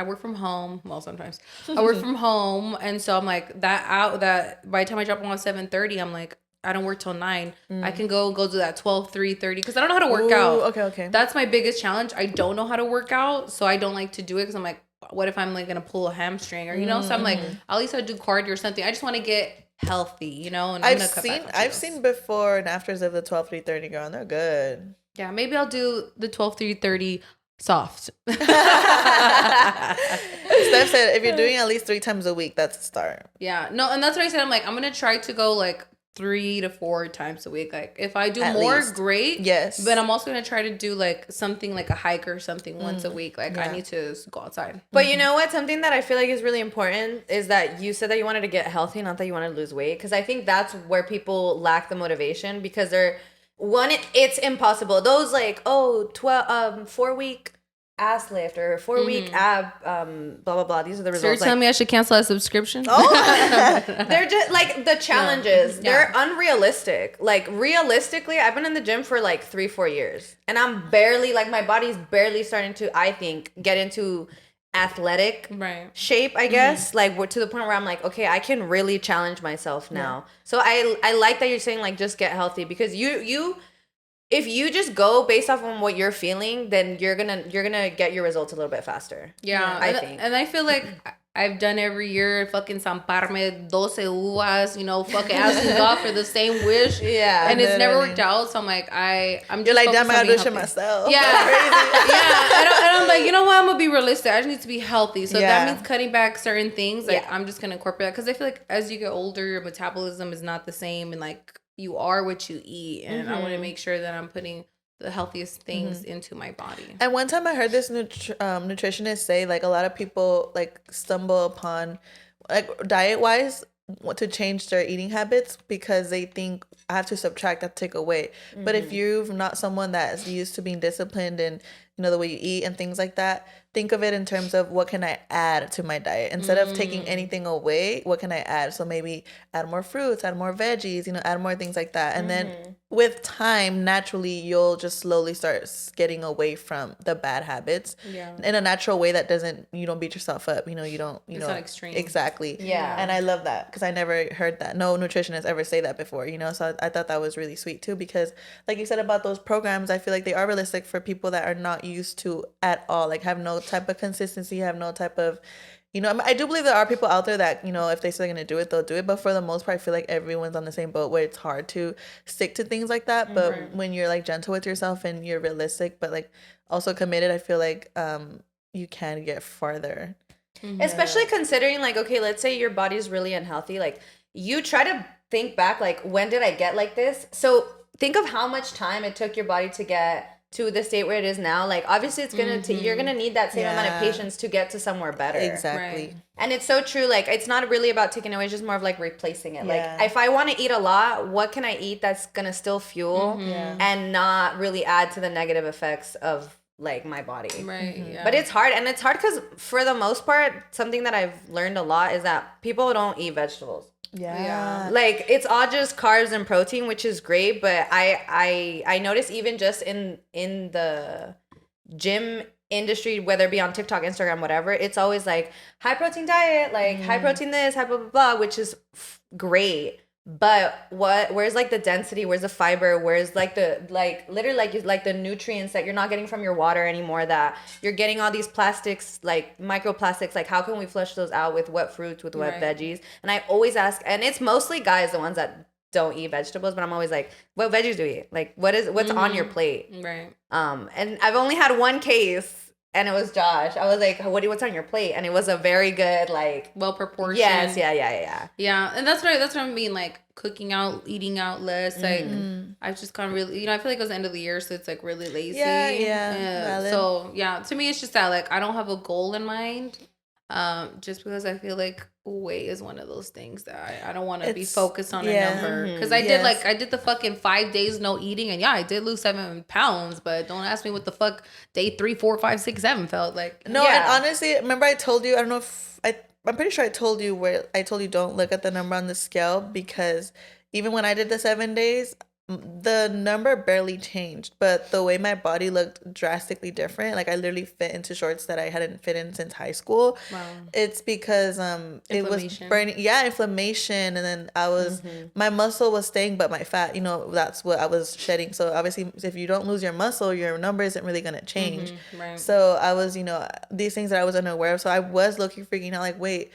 work from home. Well, sometimes I work from home, and so I'm like that by the time I drop him on 7:30, I'm like, I don't work till 9. I can go do that 12, 3:30 because I don't know how to work out. Okay. That's my biggest challenge. I don't know how to work out, so I don't like to do it because I'm like, what if I'm like gonna pull a hamstring or so I'm like, at least I do cardio or something. I just want to get healthy, and I've seen before and afters of the 12 3:30 girl, and they're good. Yeah, maybe I'll do the 12 3:30 soft. Steph said if you're doing at least 3 times a week, that's a start. Yeah, no, and that's what I said. I'm like, I'm gonna try to go like 3 to 4 times a week. Like if I do At more, least. great. Yes. But I'm also gonna try to do like something like a hike or something once a week. Like I need to go outside. But you know what? Something that I feel like is really important is that you said that you wanted to get healthy, not that you wanted to lose weight. Because I think that's where people lack the motivation because it's impossible. Those like 4-week ass lift or 4-week ab blah blah blah. These are the So results. you're telling me I should cancel that subscription? They're just like the challenges. Yeah. They're unrealistic. Like realistically, I've been in the gym for like 3-4 years, and I'm barely like my body's barely starting to, I think, get into athletic shape, I guess. Like we're to the point where I'm like, okay, I can really challenge myself now. So I like that you're saying like just get healthy because you if you just go based off on what you're feeling, then you're gonna get your results a little bit faster. Yeah, I think. And I feel like I've done every year fucking zamparme 12 uvas, fucking asking God for the same wish. Yeah. And it's never worked out. So I'm like, I'm just You're like, damn, I gotta do being shit healthy. myself. Yeah. And I'm like, you know what? I'm gonna be realistic. I just need to be healthy. So if that means cutting back certain things. Like I'm just gonna incorporate that because I feel like as you get older, your metabolism is not the same, and like you are what you eat. And I want to make sure that I'm putting the healthiest things into my body. And one time I heard this nutritionist say like a lot of people like stumble upon like diet wise to change their eating habits because they think I have to subtract, I have to take away. But if you're not someone that's used to being disciplined and the way you eat and things like that, think of it in terms of what can I add to my diet instead of taking anything away. What can I add? So maybe add more fruits, add more veggies, add more things like that. And then with time, naturally, you'll just slowly start getting away from the bad habits in a natural way that you don't beat yourself up. You don't, It's not extreme. Exactly. Yeah. And I love that because I never heard that. No nutritionist ever say that before, So I thought that was really sweet too because like you said about those programs, I feel like they are realistic for people that are not used to at all, like have no type of consistency, have no type of, I do believe there are people out there that, if they say they're going to do it, they'll do it. But for the most part, I feel like everyone's on the same boat where it's hard to stick to things like that. But when you're like gentle with yourself and you're realistic, but like also committed, I feel like you can get farther. Especially considering like, okay, let's say your body's really unhealthy. Like you try to think back, like when did I get like this? So think of how much time it took your body to get to the state where it is now. Like obviously it's gonna you're gonna need that same amount of patience to get to somewhere better. Exactly. And it's so true. Like it's not really about taking away, it's just more of like replacing it. Like if I want to eat a lot, what can I eat that's gonna still fuel and not really add to the negative effects of like my body. Right. But it's hard, and it's hard because for the most part, something that I've learned a lot is that people don't eat vegetables. Yeah. Like it's all just carbs and protein, which is great, but I notice even just in the gym industry, whether it be on TikTok, Instagram, whatever, it's always like high protein diet, like high protein this, high blah blah blah, which is great. But where's like the density, where's the fiber, where's like the literally like the nutrients that you're not getting from your water anymore, that you're getting all these plastics, like microplastics, like how can we flush those out with what fruits, with what veggies? And I always ask, and it's mostly guys, the ones that don't eat vegetables, but I'm always like, what veggies do you eat? Like what's on your plate? Right. And I've only had one case, and it was Josh. I was like, what's on your plate? And it was a very good, like, well proportioned. Yes, yeah. Yeah, and that's what I mean, like cooking out, eating out less. Like I've just gone really, I feel like it was the end of the year, so it's like really lazy. Yeah. So yeah, to me it's just that like I don't have a goal in mind. Just because I feel like weight is one of those things that I don't want to be focused on a number, because I did the fucking 5 days no eating, and I did lose 7 pounds, but don't ask me what the fuck day 3, 4, 5, 6, 7 felt like. No, and honestly, remember I told you, I don't know if I'm pretty sure I told you don't look at the number on the scale, because even when I did the 7 days, the number barely changed, but the way my body looked drastically different. Like I literally fit into shorts that I hadn't fit in since high school. Wow. It's because it was burning, inflammation, and then I was my muscle was staying, but my fat, that's what I was shedding. So obviously, if you don't lose your muscle, your number isn't really gonna change. Right. So I was, these things that I was unaware of. So I was looking, freaking out, like, wait,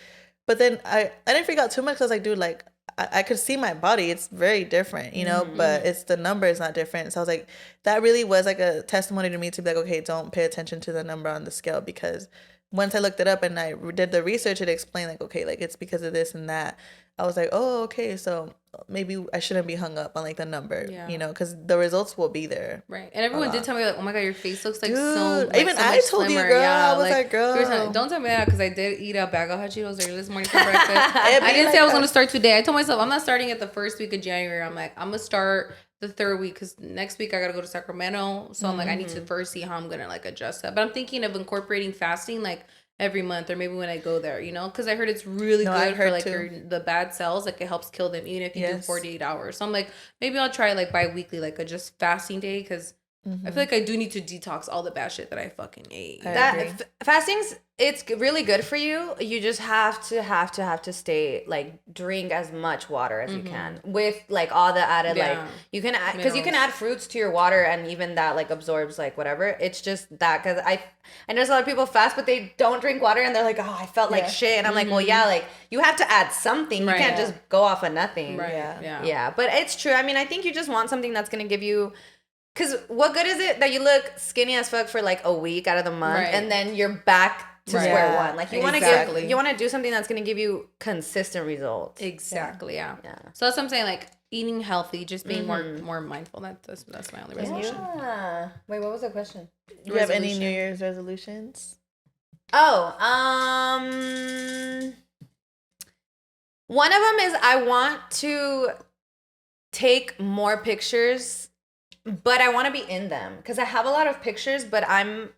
but then I didn't freak out too much, because I was like, dude, like, I could see my body. It's very different, but it's the number is not different. So I was like, that really was like a testimony to me to be like, okay, don't pay attention to the number on the scale, because once I looked it up and I did the research, it explained like, okay, like it's because of this and that. I was like, oh, okay, so maybe I shouldn't be hung up on like the number, because the results will be there. Right. And everyone did tell me like, oh my God, your face looks like even I told you, girl. I was like, girl. Don't tell me that, because I did eat a bag of hot Cheetos earlier this morning for breakfast. I didn't say I was going to start today. I told myself I'm not starting at the first week of January. I'm like, I'm going to start the third week, because next week I got to go to Sacramento. So I'm like, I need to first see how I'm going to like adjust that. But I'm thinking of incorporating fasting like every month, or maybe when I go there, because I heard it's really good for like the bad cells. Like it helps kill them even if you do 48 hours. So I'm like, maybe I'll try like bi-weekly, like a just fasting day, because I feel like I do need to detox all the bad shit that I fucking ate. Fasting's, it's really good for you. You just have to stay like drink as much water as you can, with like all the added like you can add, because you can add fruits to your water, and even that like absorbs like whatever. It's just that, because I notice a lot of people fast but they don't drink water, and they're like, oh, I felt like shit, and I'm like, well, yeah, like you have to add something. You can't just go off of nothing. Yeah, but it's true. I mean, I think you just want something that's gonna give you. Because what good is it that you look skinny as fuck for like a week out of the month, and then you're back to square one? Like you want to do something that's going to give you consistent results. Exactly. Yeah. So that's what I'm saying. Like eating healthy, just being more mindful. That's my only resolution. Yeah. Wait, what was the question? Do you have any New Year's resolutions? Oh, one of them is I want to take more pictures, but I want to be in them, because I have a lot of pictures, but I'm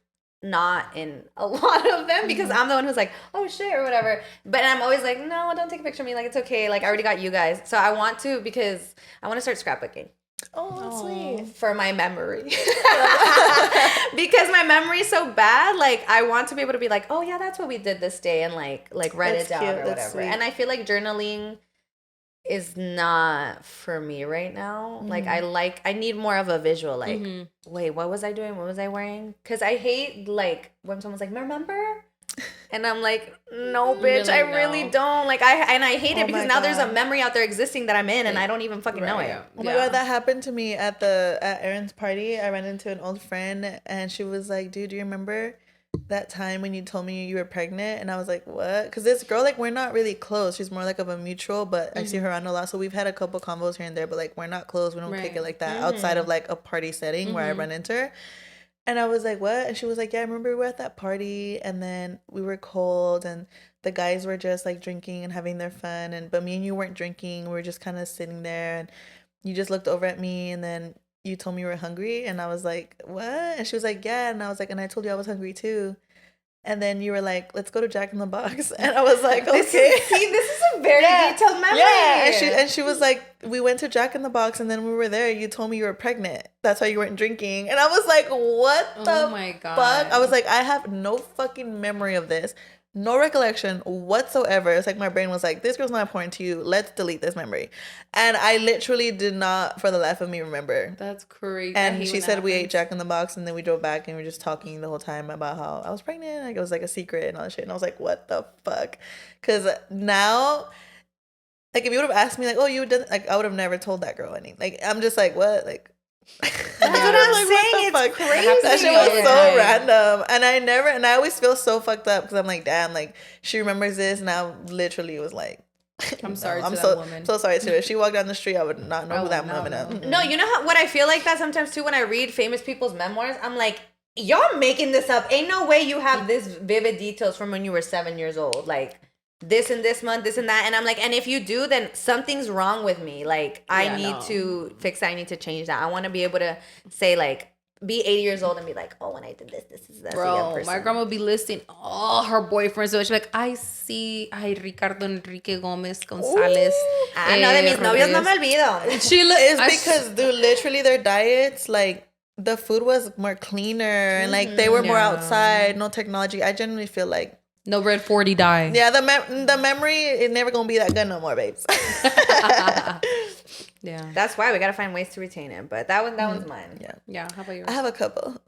not in a lot of them, because I'm the one who's like, oh shit, or whatever. But I'm always like, no, don't take a picture of me. Like, it's okay. Like, I already got you guys. So I want to, because I want to start scrapbooking. Oh, sweet. For my memory. Because my memory is so bad. Like, I want to be able to be like, oh yeah, that's what we did this day, and like write it down or whatever. And I feel like journaling is not for me right now. Like I need more of a visual, like wait, what was I doing, what was I wearing? Because I hate like when someone's like, remember? And I'm like, no bitch, I really don't. Like I hate it, because now there's a memory out there existing that I'm in, and I don't even fucking know it. Oh my God, that happened to me at Erin's party. I ran into an old friend, and she was like, dude, do you remember that time when you told me you were pregnant? And I was like, what? Because this girl, like, we're not really close. She's more like of a mutual, but I see her around a lot, so we've had a couple combos here and there, but like we're not close. We don't kick it like that outside of like a party setting where I run into her. And I was like, what? And she was like, yeah, I remember we were at that party, and then we were cold, and the guys were just like drinking and having their fun, but me and you weren't drinking. We were just kind of sitting there, and you just looked over at me, and then you told me you were hungry, and I was like, what? And she was like, yeah. And I was like, and I told you I was hungry too. And then you were like, let's go to Jack in the Box. And I was like, okay. This is a very detailed memory. Yeah. And she was like, we went to Jack in the Box, and then when we were there, you told me you were pregnant. That's why you weren't drinking. And I was like, what the my God. fuck? I was like, I have no fucking memory of this. no recollection whatsoever. It's like my brain was like, this girl's not important to you. Let's delete this memory. And I literally did not, for the life of me, remember. That's crazy. And she said we ate Jack in the Box, and then we drove back and we were just talking the whole time about how I was pregnant. Like it was like a secret and all that shit. And I was like, what the fuck? Because now, like if you would have asked me like, oh, you did, like I would have never told that girl anything. Like I'm just like, what? Like That's what I'm like, saying. what the It's fuck? crazy. That shit was so random. And I always feel so fucked up because I'm like, damn, like she remembers this. And I literally was like, I'm sorry to I'm that woman. so sorry to her. If she walked down the street, I would not know who that woman is. No, you know what I feel like that sometimes too when I read famous people's memoirs? I'm like, y'all making this up. Ain't no way you have this vivid details from when you were 7 years old. Like, this and this month, this and that. And I'm like, and if you do, then something's wrong with me. Like, I need to fix that. I need to change that. I want to be able to say, like, be 80 years old and be like, oh, when I did this is that. Bro, my grandma would be listing all her boyfriends. So she'd be like, Ricardo Enrique Gomez Gonzalez. No, de mis novios no me olvido. It's because, dude, literally their diets, like, the food was more cleaner and, like, they were more outside, no technology. I genuinely feel like no red 40 dye. Yeah, the memory is never gonna be that good no more, babes. Yeah, that's why we gotta find ways to retain it. But that one's mine. Yeah. How about yours? I have a couple.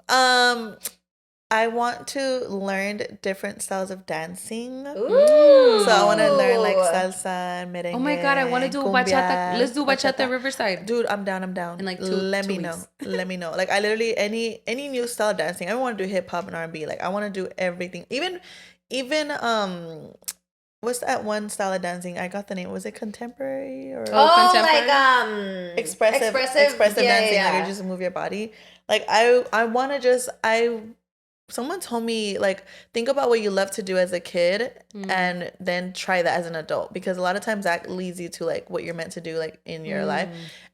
I want to learn different styles of dancing. Ooh. So I want to learn like salsa and merengue. Oh my god, I want to do bachata. Let's do bachata Riverside. Dude, I'm down. In like Let me weeks. know. Let me know. Like I literally any new style of dancing. I don't want to do hip hop and R&B. Like I want to do everything. Even what's that one style of dancing? I got the name. Was it contemporary or contemporary? Like expressive dancing? Yeah. Like you just move your body. Like I want to just someone told me like think about what you love to do as a kid and then try that as an adult, because a lot of times that leads you to like what you're meant to do like in your life.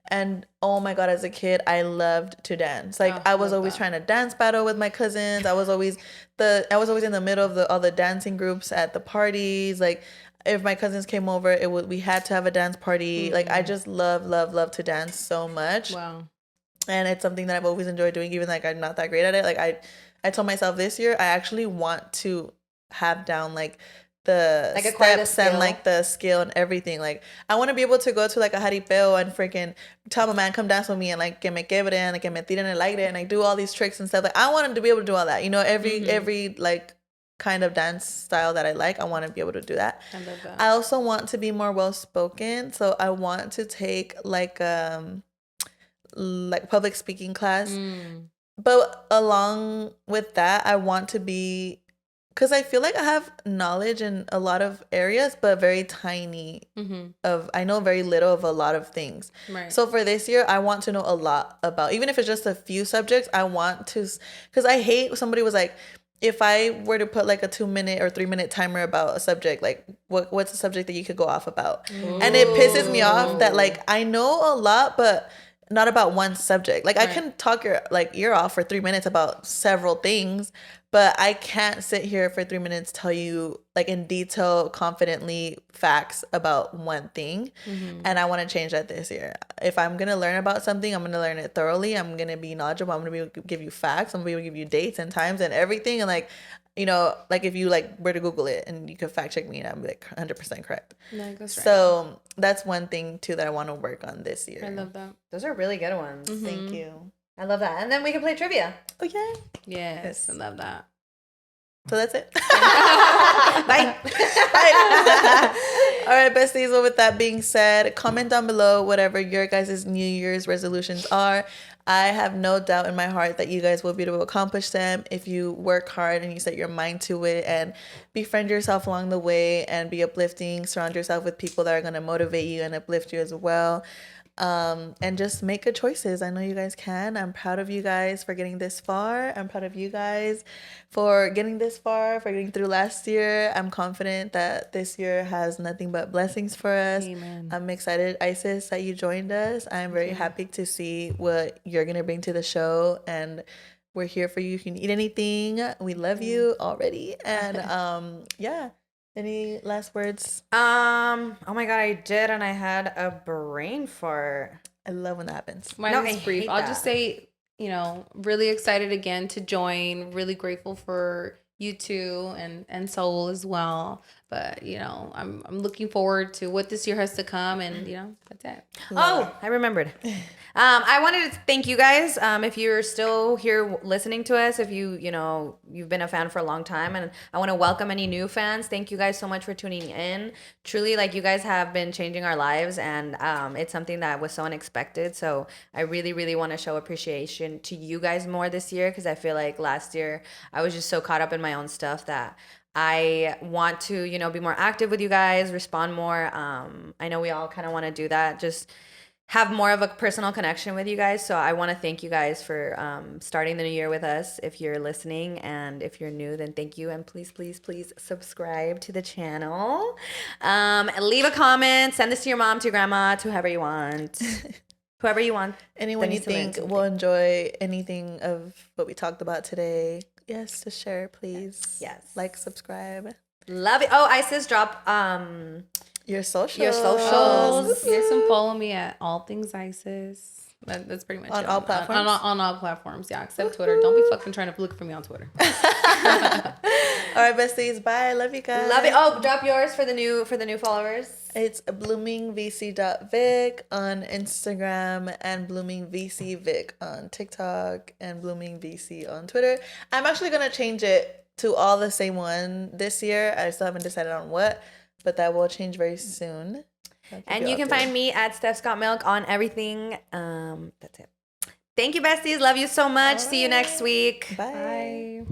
And oh my god, as a kid I loved to dance. Like I was always trying to dance battle with my cousins. I was always in the middle of all the dancing groups at the parties. Like if my cousins came over, we had to have a dance party. Like I just love to dance so much. Wow. And it's something that I've always enjoyed doing, even like I'm not that great at it. Like I told myself this year I actually want to have down like the like steps and like the skill and everything. Like I want to be able to go to like a jaripeo and freaking tell my man come dance with me and like que me quebre and like que me tire en el aire and like do all these tricks and stuff. Like I wanted to be able to do all that. You know, every like kind of dance style that I like, I want to be able to do that. I love that. I also want to be more well spoken, so I want to take like public speaking class. But along with that, I want to be, because I feel like I have knowledge in a lot of areas, but very tiny I know very little of a lot of things. Right. So for this year, I want to know a lot about, even if it's just a few subjects, I want to, because I hate somebody was like, if I were to put like a 2-minute or 3-minute timer about a subject, like what's a subject that you could go off about? And it pisses me off that like I know a lot, but not about one subject. Like I can talk your like ear off for 3 minutes about several things, but I can't sit here for 3 minutes tell you like in detail, confidently facts about one thing. And I want to change that this year. If I'm gonna learn about something, I'm gonna learn it thoroughly. I'm gonna be knowledgeable. I'm gonna be able to give you facts. I'm gonna be able to give you dates and times and everything. And like, you know, like if you like were to Google it and you could fact check me and I'd be like 100% correct. So that's one thing too that I want to work on this year. I love that. Those are really good ones. Thank you. I love that. And then we can play trivia. Oh yeah. Yes, I love that. So that's it. Bye. All right, besties. Well, with that being said, comment down below whatever your guys' New Year's resolutions are. I have no doubt in my heart that you guys will be able to accomplish them if you work hard and you set your mind to it and befriend yourself along the way and be uplifting. Surround yourself with people that are going to motivate you and uplift you as well. And just make good choices. I know you guys can. I'm proud of you guys for getting this far. I'm proud of you guys for getting this far, for getting through last year. I'm confident that this year has nothing but blessings for us. Amen. I'm excited, Isis, that you joined us. I'm very happy to see what you're going to bring to the show, and we're here for you if you need anything. We love you already. And yeah. Any last words? Oh my god, I did, and I had a brain fart. I love when that happens. Mine is brief. I'll just say, you know, really excited again to join. Really grateful for you too, and Soul as well. But you know, I'm looking forward to what this year has to come, and you know, that's it. Oh, I remembered. I wanted to thank you guys. If you're still here listening to us, if you've been a fan for a long time, and I want to welcome any new fans. Thank you guys so much for tuning in. Truly, like, you guys have been changing our lives, and it's something that was so unexpected. So I really, really want to show appreciation to you guys more this year, because I feel like last year I was just so caught up in my own stuff that I want to, be more active with you guys, respond more. I know we all kind of want to do that, just have more of a personal connection with you guys. So I want to thank you guys for starting the new year with us. If you're listening, and if you're new, then thank you. And please, please, please subscribe to the channel. Leave a comment. Send this to your mom, to your grandma, to whoever you want. Whoever you want. Anyone you think will enjoy anything of what we talked about today. Yes, to share, please. Yes. Like, subscribe. Love it. Oh, Isis, drop your socials. Your socials. You guys can follow me at All Things Isis. That's pretty much on it. All platforms. On all platforms, yeah, except Twitter. Don't be fucking trying to look for me on Twitter. All right, besties. Bye. Love you guys. Love it. Oh, drop yours for the new followers. It's bloomingvc.vic on Instagram, and bloomingvcvic on TikTok, and bloomingvc on Twitter. I'm actually gonna change it to all the same one this year. I still haven't decided on what, but that will change very soon. And you can find me at Steph Scott Milk on everything. That's it. Thank you, besties. Love you so much. See you next week. Bye.